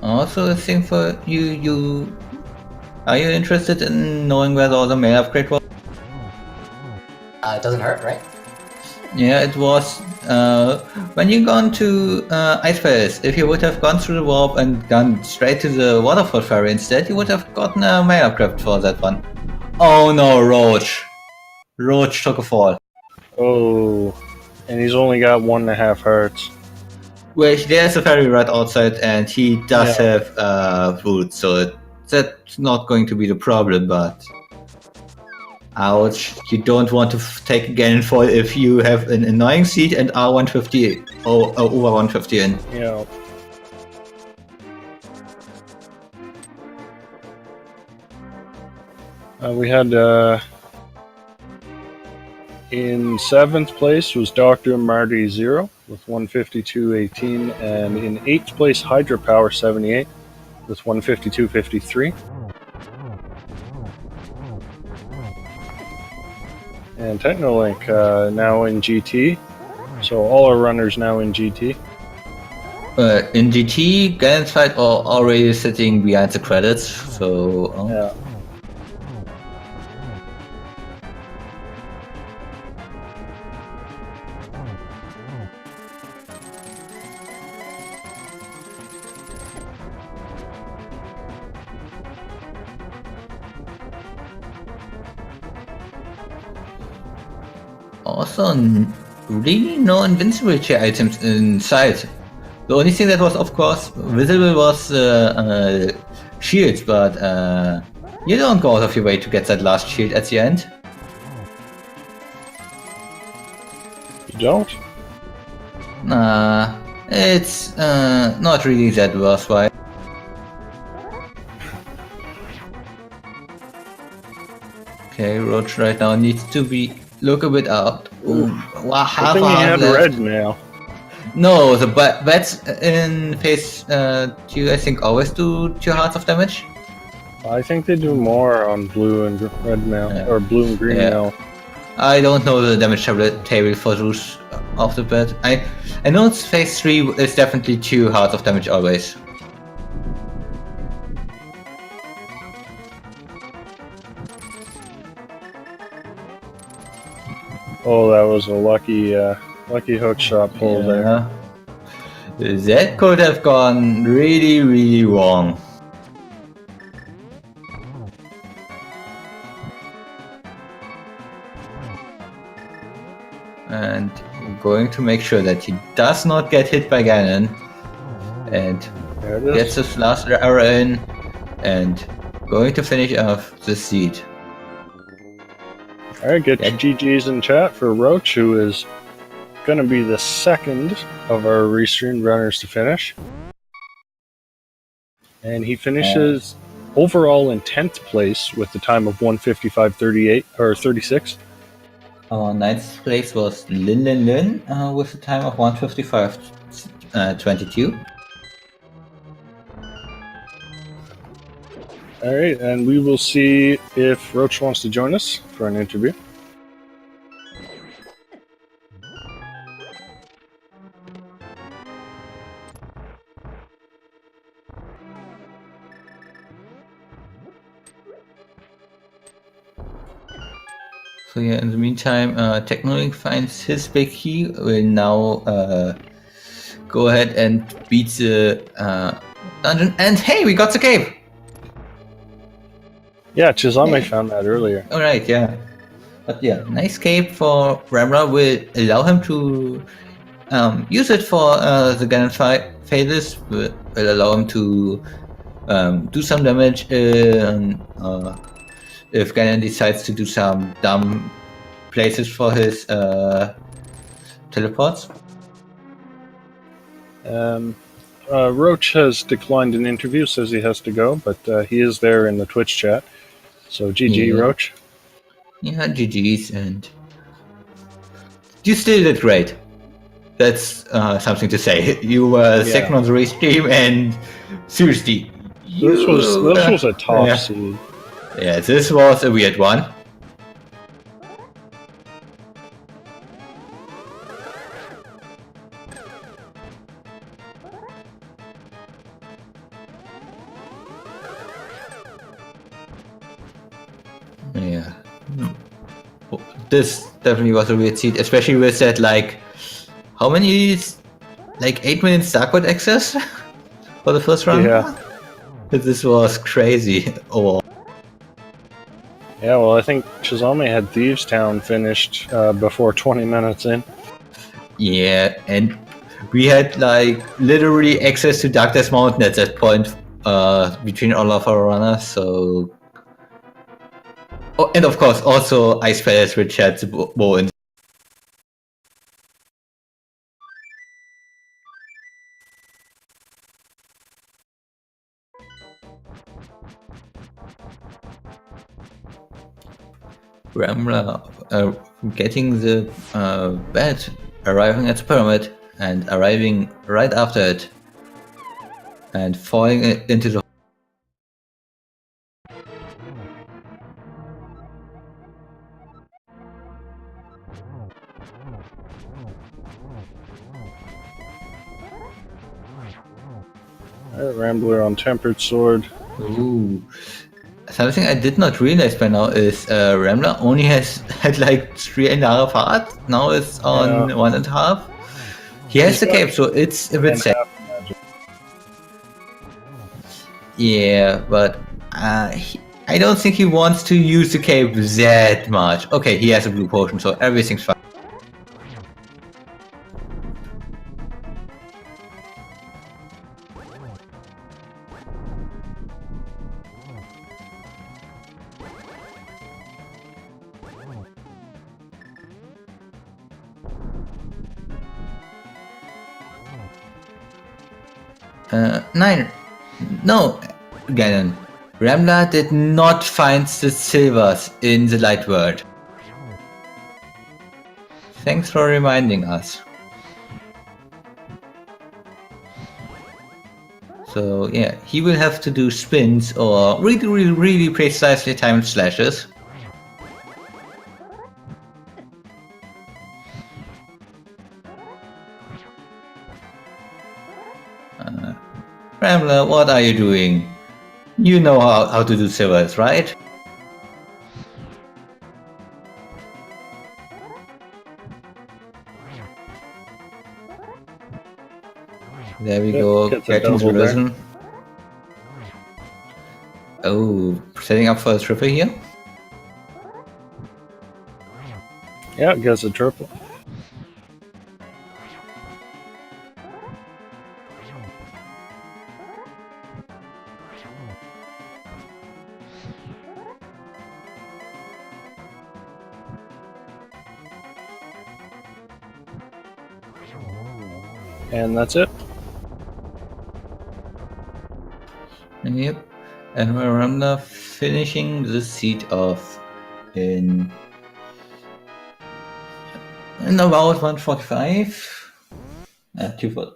Also, a thing for you, are you interested in knowing where all the mail upgrade was? It doesn't hurt, right? Yeah, it was when you gone to Ice Palace. If you would have gone through the warp and gone straight to the Waterfall Ferry instead, you would have gotten a mail upgrade for that one. Oh no, Roach! Roach took a fall. Oh, and he's only got 1.5 hearts. Wait, there's a ferry right outside, and he does have food, so that's not going to be the problem, but... Ouch, you don't want to take a Ganon fall if you have an annoying seed and are 150 or over 150 in. Yeah. We had in 7th place was Dr. Marty 0 with 152.18, and in 8th place Hydropower 78 with 152.53. And Technolink now in GT, so all our runners now in GT. In GT, Ganon's fight are already sitting behind the credits, so... Yeah. Also, really no invincibility items in sight. The only thing that was, of course, visible was shields, but you don't go out of your way to get that last shield at the end. You don't? Nah, it's not really that worthwhile. Okay, Roach right now needs to look a bit out. Ooh, wow, half I think he had left. red now. No, the bats in phase 2 I think always do 2 hearts of damage. I think they do more on blue and red now, or blue and green now. I don't know the damage table for those off the bat. I know it's phase 3 is definitely 2 hearts of damage always. Oh, that was a lucky hook shot pull there. That could have gone really, really wrong. And I'm going to make sure that he does not get hit by Ganon. And gets his last arrow in. And going to finish off the seed. Alright, get your GG's in chat for Roach, who is going to be the second of our restreamed runners to finish. And he finishes overall in 10th place with the time of 1:55:38 or 36. Our ninth place was Lin with a time of 1:55:22. Alright, and we will see if Roach wants to join us for an interview. So yeah, in the meantime, Technolink finds his big key, will now go ahead and beat the dungeon. And hey, we got the cape! Yeah, Chizame found that earlier. Alright, yeah. But yeah, nice cape for Ramra will allow him to use it for the Ganon phases, will allow him to do some damage if Ganon decides to do some dumb places for his teleports. Roach has declined an interview, says he has to go, but he is there in the Twitch chat. So GG, Yeah. Roach. Yeah, GG's, and you still did great. That's something to say. You were second on the race team, and seriously, this was a tough seed. Yeah, this was a weird one. Yeah. This definitely was a weird seed, especially with that, like, how many, like 8 minutes Darkwood access for the first round? Yeah. This was crazy overall. Yeah, well, I think Chizame had Thieves Town finished before 20 minutes in. Yeah, and we had, like, literally access to Darkness Mountain at that point between all of our runners, so... Oh, and of course, also Ice Palace, which had the bow in. Ramla getting the bed, arriving at the pyramid, and arriving right after it, and falling into the. Alright, Rambler on Tempered Sword. Ooh. Something I did not realize by now is Ramla only had like 3.5 hearts. Now it's on 1.5. He has the cape, so it's a bit sad. Yeah, but I don't think he wants to use the cape that much. Okay, he has a blue potion, so everything's fine. No, Ganon. Ramla did not find the silvers in the light world. Thanks for reminding us. So yeah, he will have to do spins or really precisely timed slashes. Ramla, what are you doing? You know how to do silvers, right? There we go, Gets a getting the double there. rhythm. Oh, setting up for a triple here. Yeah, gets a triple. And that's it. Yep. And Miranda finishing the seat off in about 1:45. 2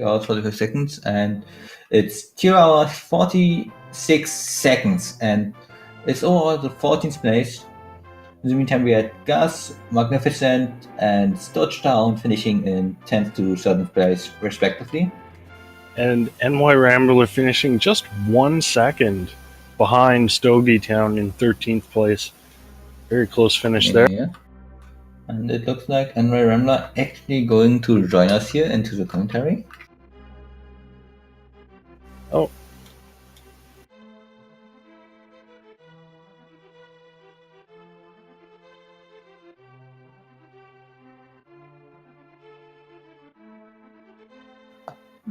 hours 45 seconds, and it's 2 hours 46 seconds, and it's all the 14th place. In the meantime, we had Gus, Magnificent, and Stodgetown finishing in 10th to 7th place, respectively. And NY Rambler finishing just 1 second behind Stogie Town in 13th place. Very close finish there. Yeah. And it looks like NY Rambler actually going to join us here into the commentary. Oh.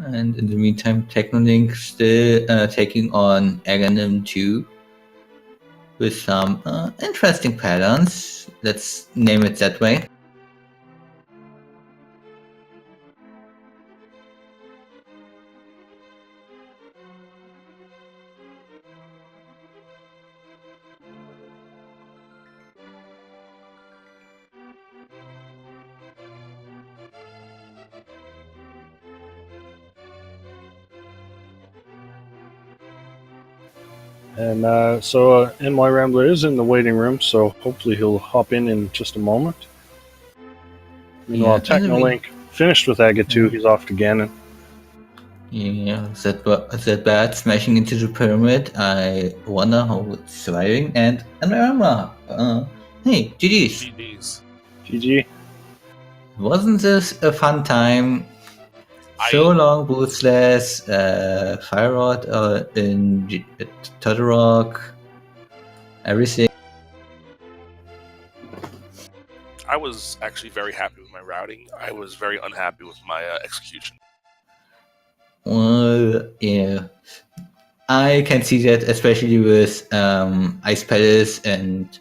And in the meantime, Technolink still taking on Aghanim 2 with some interesting patterns. Let's name it that way. And so NY Rambler is in the waiting room, so hopefully he'll hop in just a moment. Meanwhile, Technolink finished with Aga 2. He's off to Ganon. Yeah, that bad smashing into the pyramid. I wonder how it's surviving. And Rambler, hey, GG's. GG. Wasn't this a fun time? So long, Bootsless, Fire Rod in Turtle Rock, everything. I was actually very happy with my routing. I was very unhappy with my execution. Well, yeah. I can see that, especially with Ice Palace and,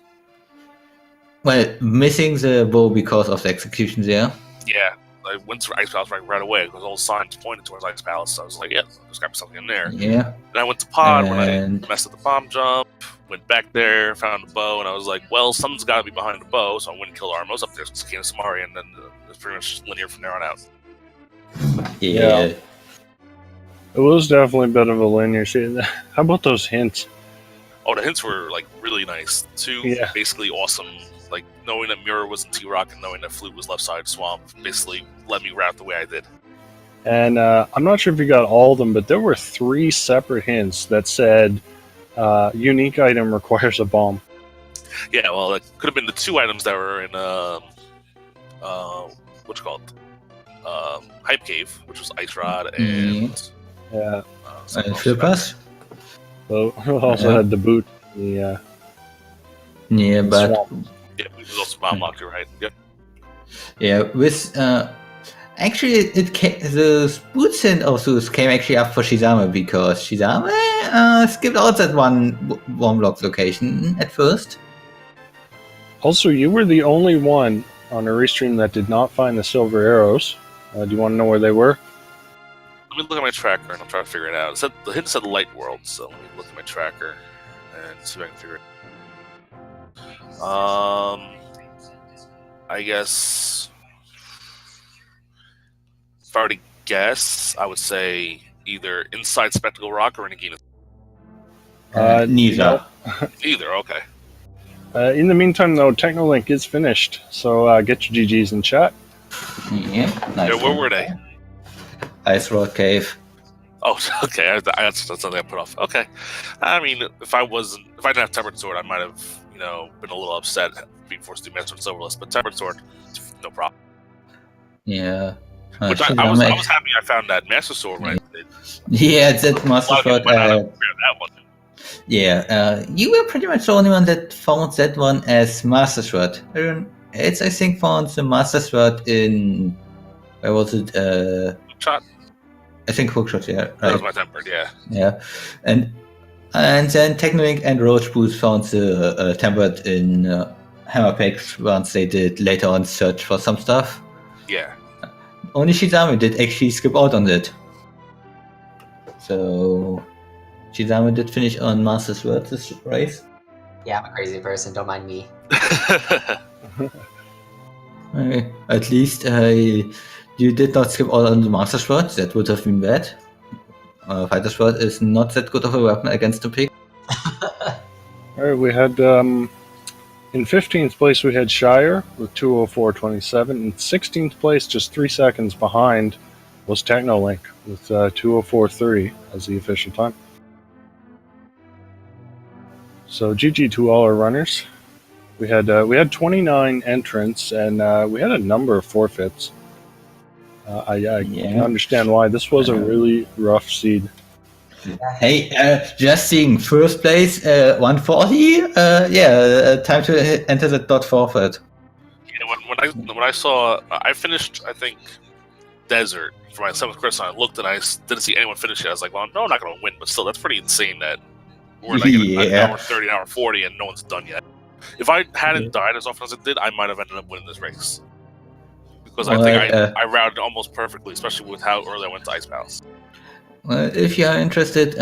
well, missing the bow because of the execution there. Yeah, I went to Ice Palace right away because all signs pointed towards Ice Palace. So I was like, yeah, just got myself in there. Yeah. Then I went to Pod when I messed up the bomb jump, went back there, found the bow, and I was like, well, something's got to be behind the bow, so I went and killed Armos up there, so came to Samari, and then it's pretty much linear from there on out. Yeah. It was definitely a bit of a linear shit. How about those hints? Oh, the hints were like really nice. Basically awesome. Like knowing that Mirror was in T-Rock and knowing that Flute was left side swamp basically let me route the way I did. And I'm not sure if you got all of them, but there were 3 separate hints that said unique item requires a bomb. Yeah, well, it could have been the 2 items that were in what's called Hype Cave, which was Ice Rod and Flippers. So we also had the boot. The but swamp. Yeah, it was also bomb locker, right? Yep. Yeah, with actually the boots and also came actually up for Shizame because Shizame skipped out that one block location at first. Also, you were the only one on a restream that did not find the silver arrows. Do you want to know where they were? Let me look at my tracker and I'll try to figure it out. The hint said Light World, so let me look at my tracker and see if I can figure it out. I guess if I were to guess, I would say either Inside Spectacle Rock or Nagina. Neither. Either, okay. In the meantime, though, Technolink is finished, so get your GGs in chat. Yeah, nice. Yeah, where were they? Ice Rock Cave. Oh, okay. That's something I put off. Okay. I mean, if I didn't have Tempered Sword, I might have, been a little upset being forced to do Master and Silverless. But Tempered Sword, no problem. Yeah. Which I was happy I found that Master Sword when I did. Yeah, that Master Sword. That one. Yeah, you were pretty much the only one that found that one as Master Sword. It's, I think, found the Master Sword in, where was it? Shot. I think Hookshot, yeah. Right. That was my tempered, yeah. Yeah, and then Technolink and Roach Boost found the tempered in Hammerpacks once they did later on search for some stuff. Yeah. Only Shizame did actually skip out on it. So Shizame did finish on Master Sword this race. Yeah, I'm a crazy person. Don't mind me. At least you did not skip out on the Master Sword. That would have been bad. Fighter Sword is not that good of a weapon against the pig. Alright, we had in 15th place we had Shire with 204.27. In 16th place, just 3 seconds behind, was Technolink with 204.30 as the official time. So GG to all our runners. We had 29 entrants and we had a number of forfeits. I can understand why. This was a really rough seed. Hey, just seeing first place 140. Time to enter the dot forfeit. Yeah, when I saw, I finished, I think, Desert for my 7th Crescent. I looked and I didn't see anyone finish it. I was like, well, no, I'm not going to win, but still, that's pretty insane that we're like an hour 30, an hour 40, and no one's done yet. If I hadn't died as often as I did, I might have ended up winning this race. Because I think I routed almost perfectly, especially with how early I went to Ice Palace. Well, if you are interested,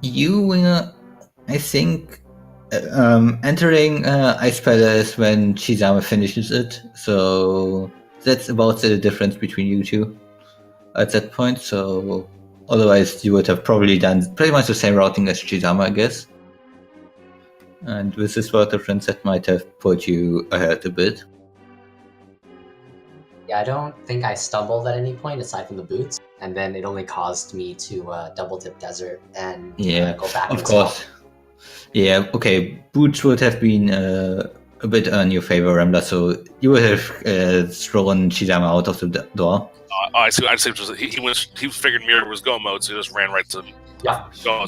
you will, I think, entering Ice Palace when Shizame finishes it. So that's about the difference between you two at that point. So otherwise, you would have probably done pretty much the same routing as Shizame, I guess. And with this word difference, that might have put you ahead a bit. Yeah, I don't think I stumbled at any point aside from the boots, and then it only caused me to double dip Desert and go back. Of course. Yeah, okay. Boots would have been a bit on your favor, Rambler, so you would have thrown Shizame out of the door. I see. He figured Mirror was go mode, so he just ran right to go mode. So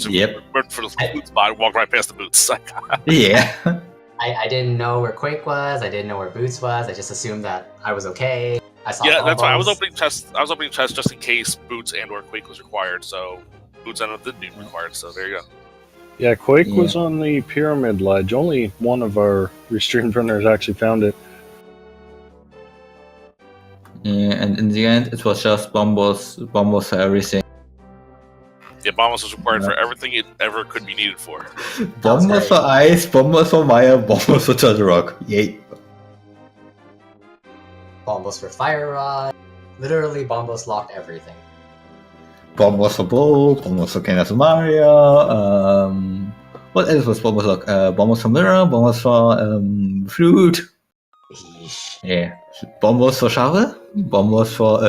went for the boot spot, walked right past the boots. Yeah. I didn't know where Quake was. I didn't know where Boots was. I just assumed that I was okay. I saw that's why I was opening chests. I was opening chests just in case Boots and/or Quake was required. So Boots ended up did be required. So there you go. Yeah, Quake was on the pyramid ledge. Only one of our restreamed runners actually found it. Yeah, and in the end, it was just bombos for everything. Yeah, bombos was required for everything it ever could be needed for. Bombos for ice, bombos for Maya, bombos for Turtle Rock. Yay. Bombos for Fire Rod. Literally, bombos locked everything. Bombos for Bowl, bombos for Kenneth Mario. What else was bombos lock? Bombos for Mirror, bombos for Flute. Yeah. Bombos for Shovel, bombos for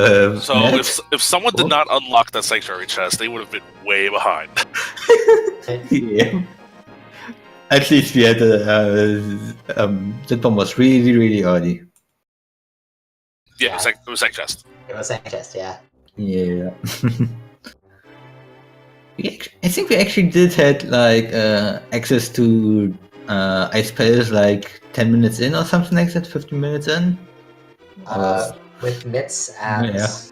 So net. if someone did not unlock that sanctuary chest, they would have been way behind. Yeah. At least we had that bomb was really early. Yeah, it was sank chest. It was sank chest, yeah. Yeah. I think we actually did had like access to Ice Palace like 10 minutes in or something like that, 15 minutes in. With Mitts at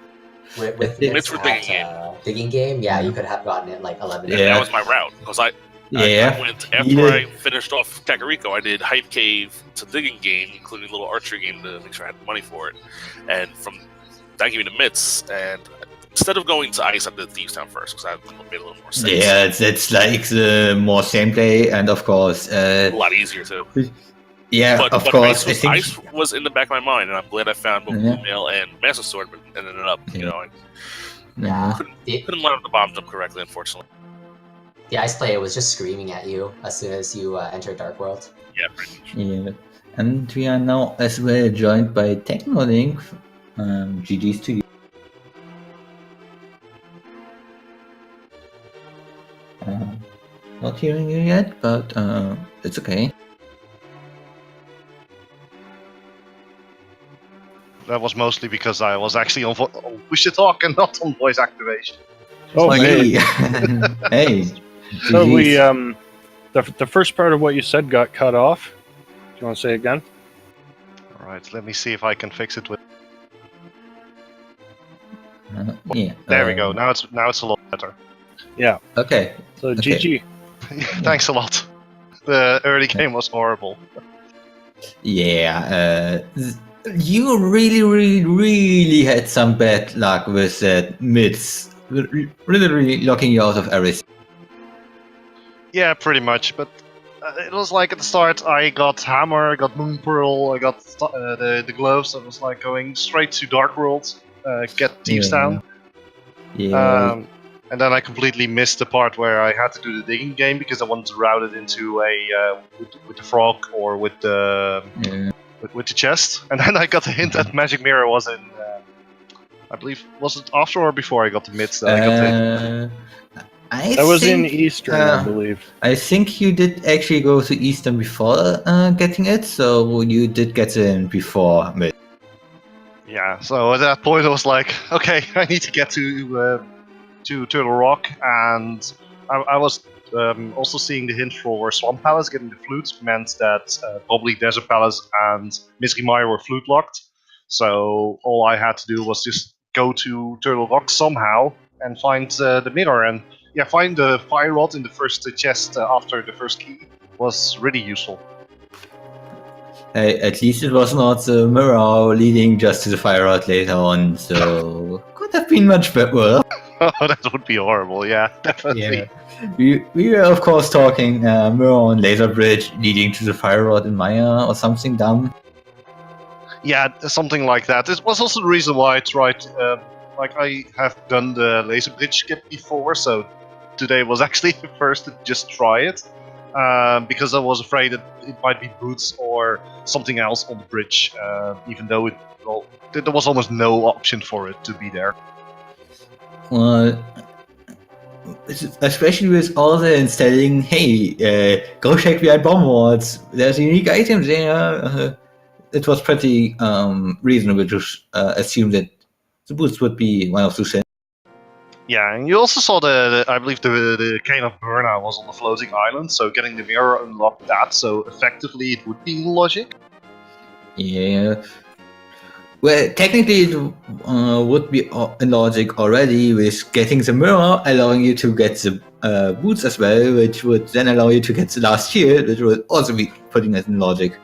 with Mitts for digging game, you could have gotten it like 11. Yeah, that was my route because I went after I finished off Kakariko. I did Hype Cave to digging game, including a little archery game to make sure I had the money for it, and from that gave me the Mitts. And instead of going to Ice, I did Thieves Town first because that made a little more sense. Yeah, it's like the more same play, and of course a lot easier too. Yeah, but of course. Ice was in the back of my mind, and I'm glad I found both Mail and Master Sword, but ended up, couldn't line up the bomb jump correctly, unfortunately. The Ice player was just screaming at you as soon as you entered Dark World. Yeah, pretty much. Yeah, and we are now as well joined by Technolink. GG's to you. Not hearing you yet, but it's okay. that was mostly because I was actually on push to talk and not on voice activation. Oh, like- hey. Hey. So we GG's. the first part of what you said got cut off. Do you want to say it again? All right, let me see if I can fix it with. Yeah. There we go. Now it's a lot better. Yeah. Okay. So Okay. GG. Thanks a lot. The early game was horrible. Yeah. You really had some bad luck with that mids. Really locking you out of everything. Yeah, pretty much. But it was like at the start, I got Hammer, I got Moon Pearl, I got the gloves. I was like going straight to Dark World, get Thieves Town. Yeah. And then I completely missed the part where I had to do the digging game because I wanted to route it into a with the frog or with the with the chest. And then I got the hint that Magic Mirror was in. I believe was it after or before I got the mids that I got the. That was in Eastern, I believe. I think you did actually go to Eastern before getting it, so you did get in before mid. Yeah, so at that point I was like, okay, I need to get to Turtle Rock, and I was also seeing the hint for Swamp Palace. Getting the flute meant that probably Desert Palace and Mystery Mire were flute locked. So all I had to do was just go to Turtle Rock somehow and find the mirror. And yeah, find the fire rod in the first chest after the first key was really useful. At least it was not the mirror leading just to the fire rod later on, so could have been much better. Oh, that would be horrible, yeah, definitely. Yeah. We were of course talking mirror on laser bridge leading to the fire rod in Maya or something dumb. Yeah, something like that. It was also the reason why I tried, like I have done the laser bridge skip before, so today was actually the first to just try it. Because I was afraid that it might be boots or something else on the bridge, even though there was almost no option for it to be there. Well, especially with all the installing, hey, go check behind bomb wards. There's a unique item there. It was pretty reasonable to assume that the boots would be one of those things. Yeah, and you also saw I believe the Cane of Burna was on the floating island, so getting the mirror unlocked that, so effectively it would be logic. Yeah. Well, technically it would be in logic already with getting the mirror, allowing you to get the boots as well, which would then allow you to get the last shield, which would also be putting it in logic.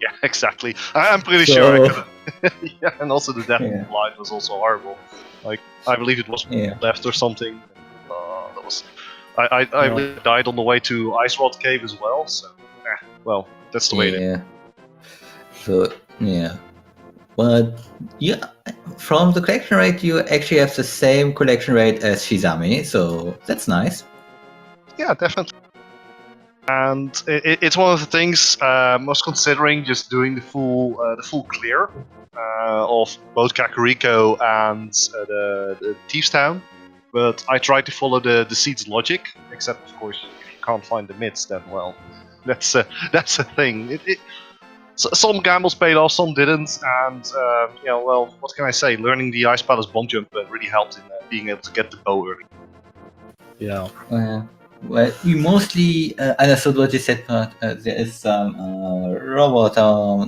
Yeah, exactly. I'm pretty sure I could. Yeah, and also the death line was also horrible. Like, I believe it was left or something. That was. I believe I died on the way to Ice Rod Cave as well. So, well, that's the way it is. So yeah, but yeah, from the collection rate, you actually have the same collection rate as Shizami, so that's nice. Yeah, definitely. And it's one of the things I was considering just doing the full clear of both Kakariko and the Thieves Town, but I tried to follow the Seed's logic. Except, of course, if you can't find the mids, then well, that's a thing. Some gambles paid off, some didn't, and well, what can I say? Learning the Ice Palace bomb jump really helped in being able to get the bow early. Yeah. Well, we mostly understood what you said, but there is some robot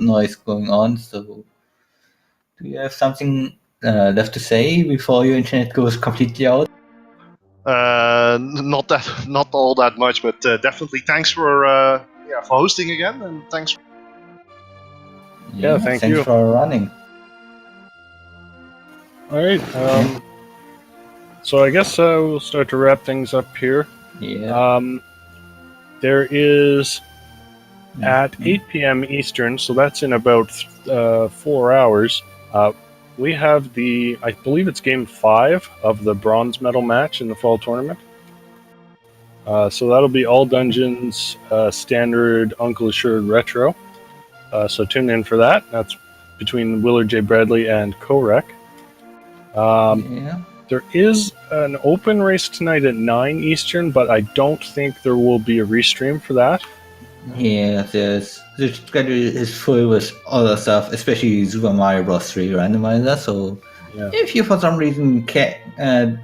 noise going on, so do you have something left to say before your internet goes completely out? Not all that much, but definitely thanks for hosting again, and thanks. Yeah, thanks you for running. All right. So I guess we'll start to wrap things up here. Yeah. There is at 8 p.m. Eastern, so that's in about 4 hours. We have I believe it's game 5 of the bronze medal match in the fall tournament. So that'll be all dungeons, standard Uncle Assured Retro. So tune in for that. That's between Willard J. Bradley and Korek. There is an open race tonight at 9 Eastern, but I don't think there will be a restream for that. Yeah, the schedule is full with other stuff, especially Super Mario Bros. 3 Randomizer. So Yeah. if you for some reason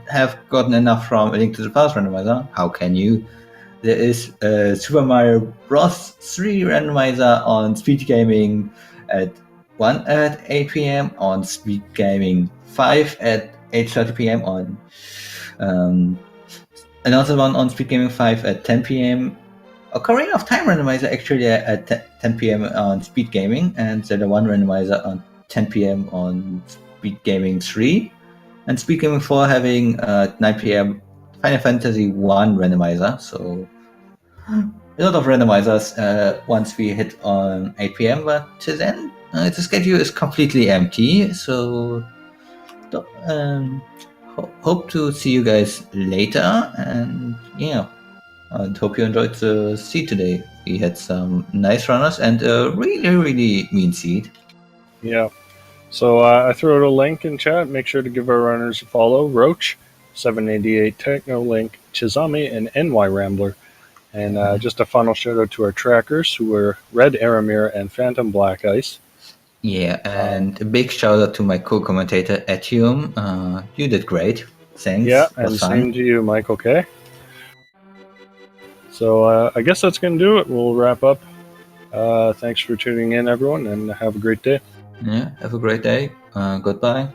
have gotten enough from A Link to the Past Randomizer, how can you? There is Super Mario Bros. 3 Randomizer on Speed Gaming at 1 at 8 p.m., on Speed Gaming 5 at 8:30 p.m., on another one on Speed Gaming 5 at 10 p.m., Ocarina of Time Randomizer actually at 10 p.m. on Speed Gaming, and Zelda 1 Randomizer on 10 p.m. on Speed Gaming 3, and Speed Gaming 4 having 9 p.m. Final Fantasy 1 Randomizer. So a lot of randomizers once we hit on 8 p.m. But till then, the schedule is completely empty. So hope to see you guys later, and yeah. I hope you enjoyed the seed today. We had some nice runners and a really, really mean seed. Yeah. So I threw out a link in chat. Make sure to give our runners a follow. Roach, 788 Techno Link, Chizami, and NY Rambler. And just a final shout out to our trackers who were Red Aramir and Phantom Black Ice. Yeah, and a big shout out to my co-commentator Etium. You did great. Thanks. Yeah, it was and fun. same to you, Michael K. So I guess that's going to do it. We'll wrap up. Thanks for tuning in, everyone, and have a great day. Yeah, have a great day. Goodbye.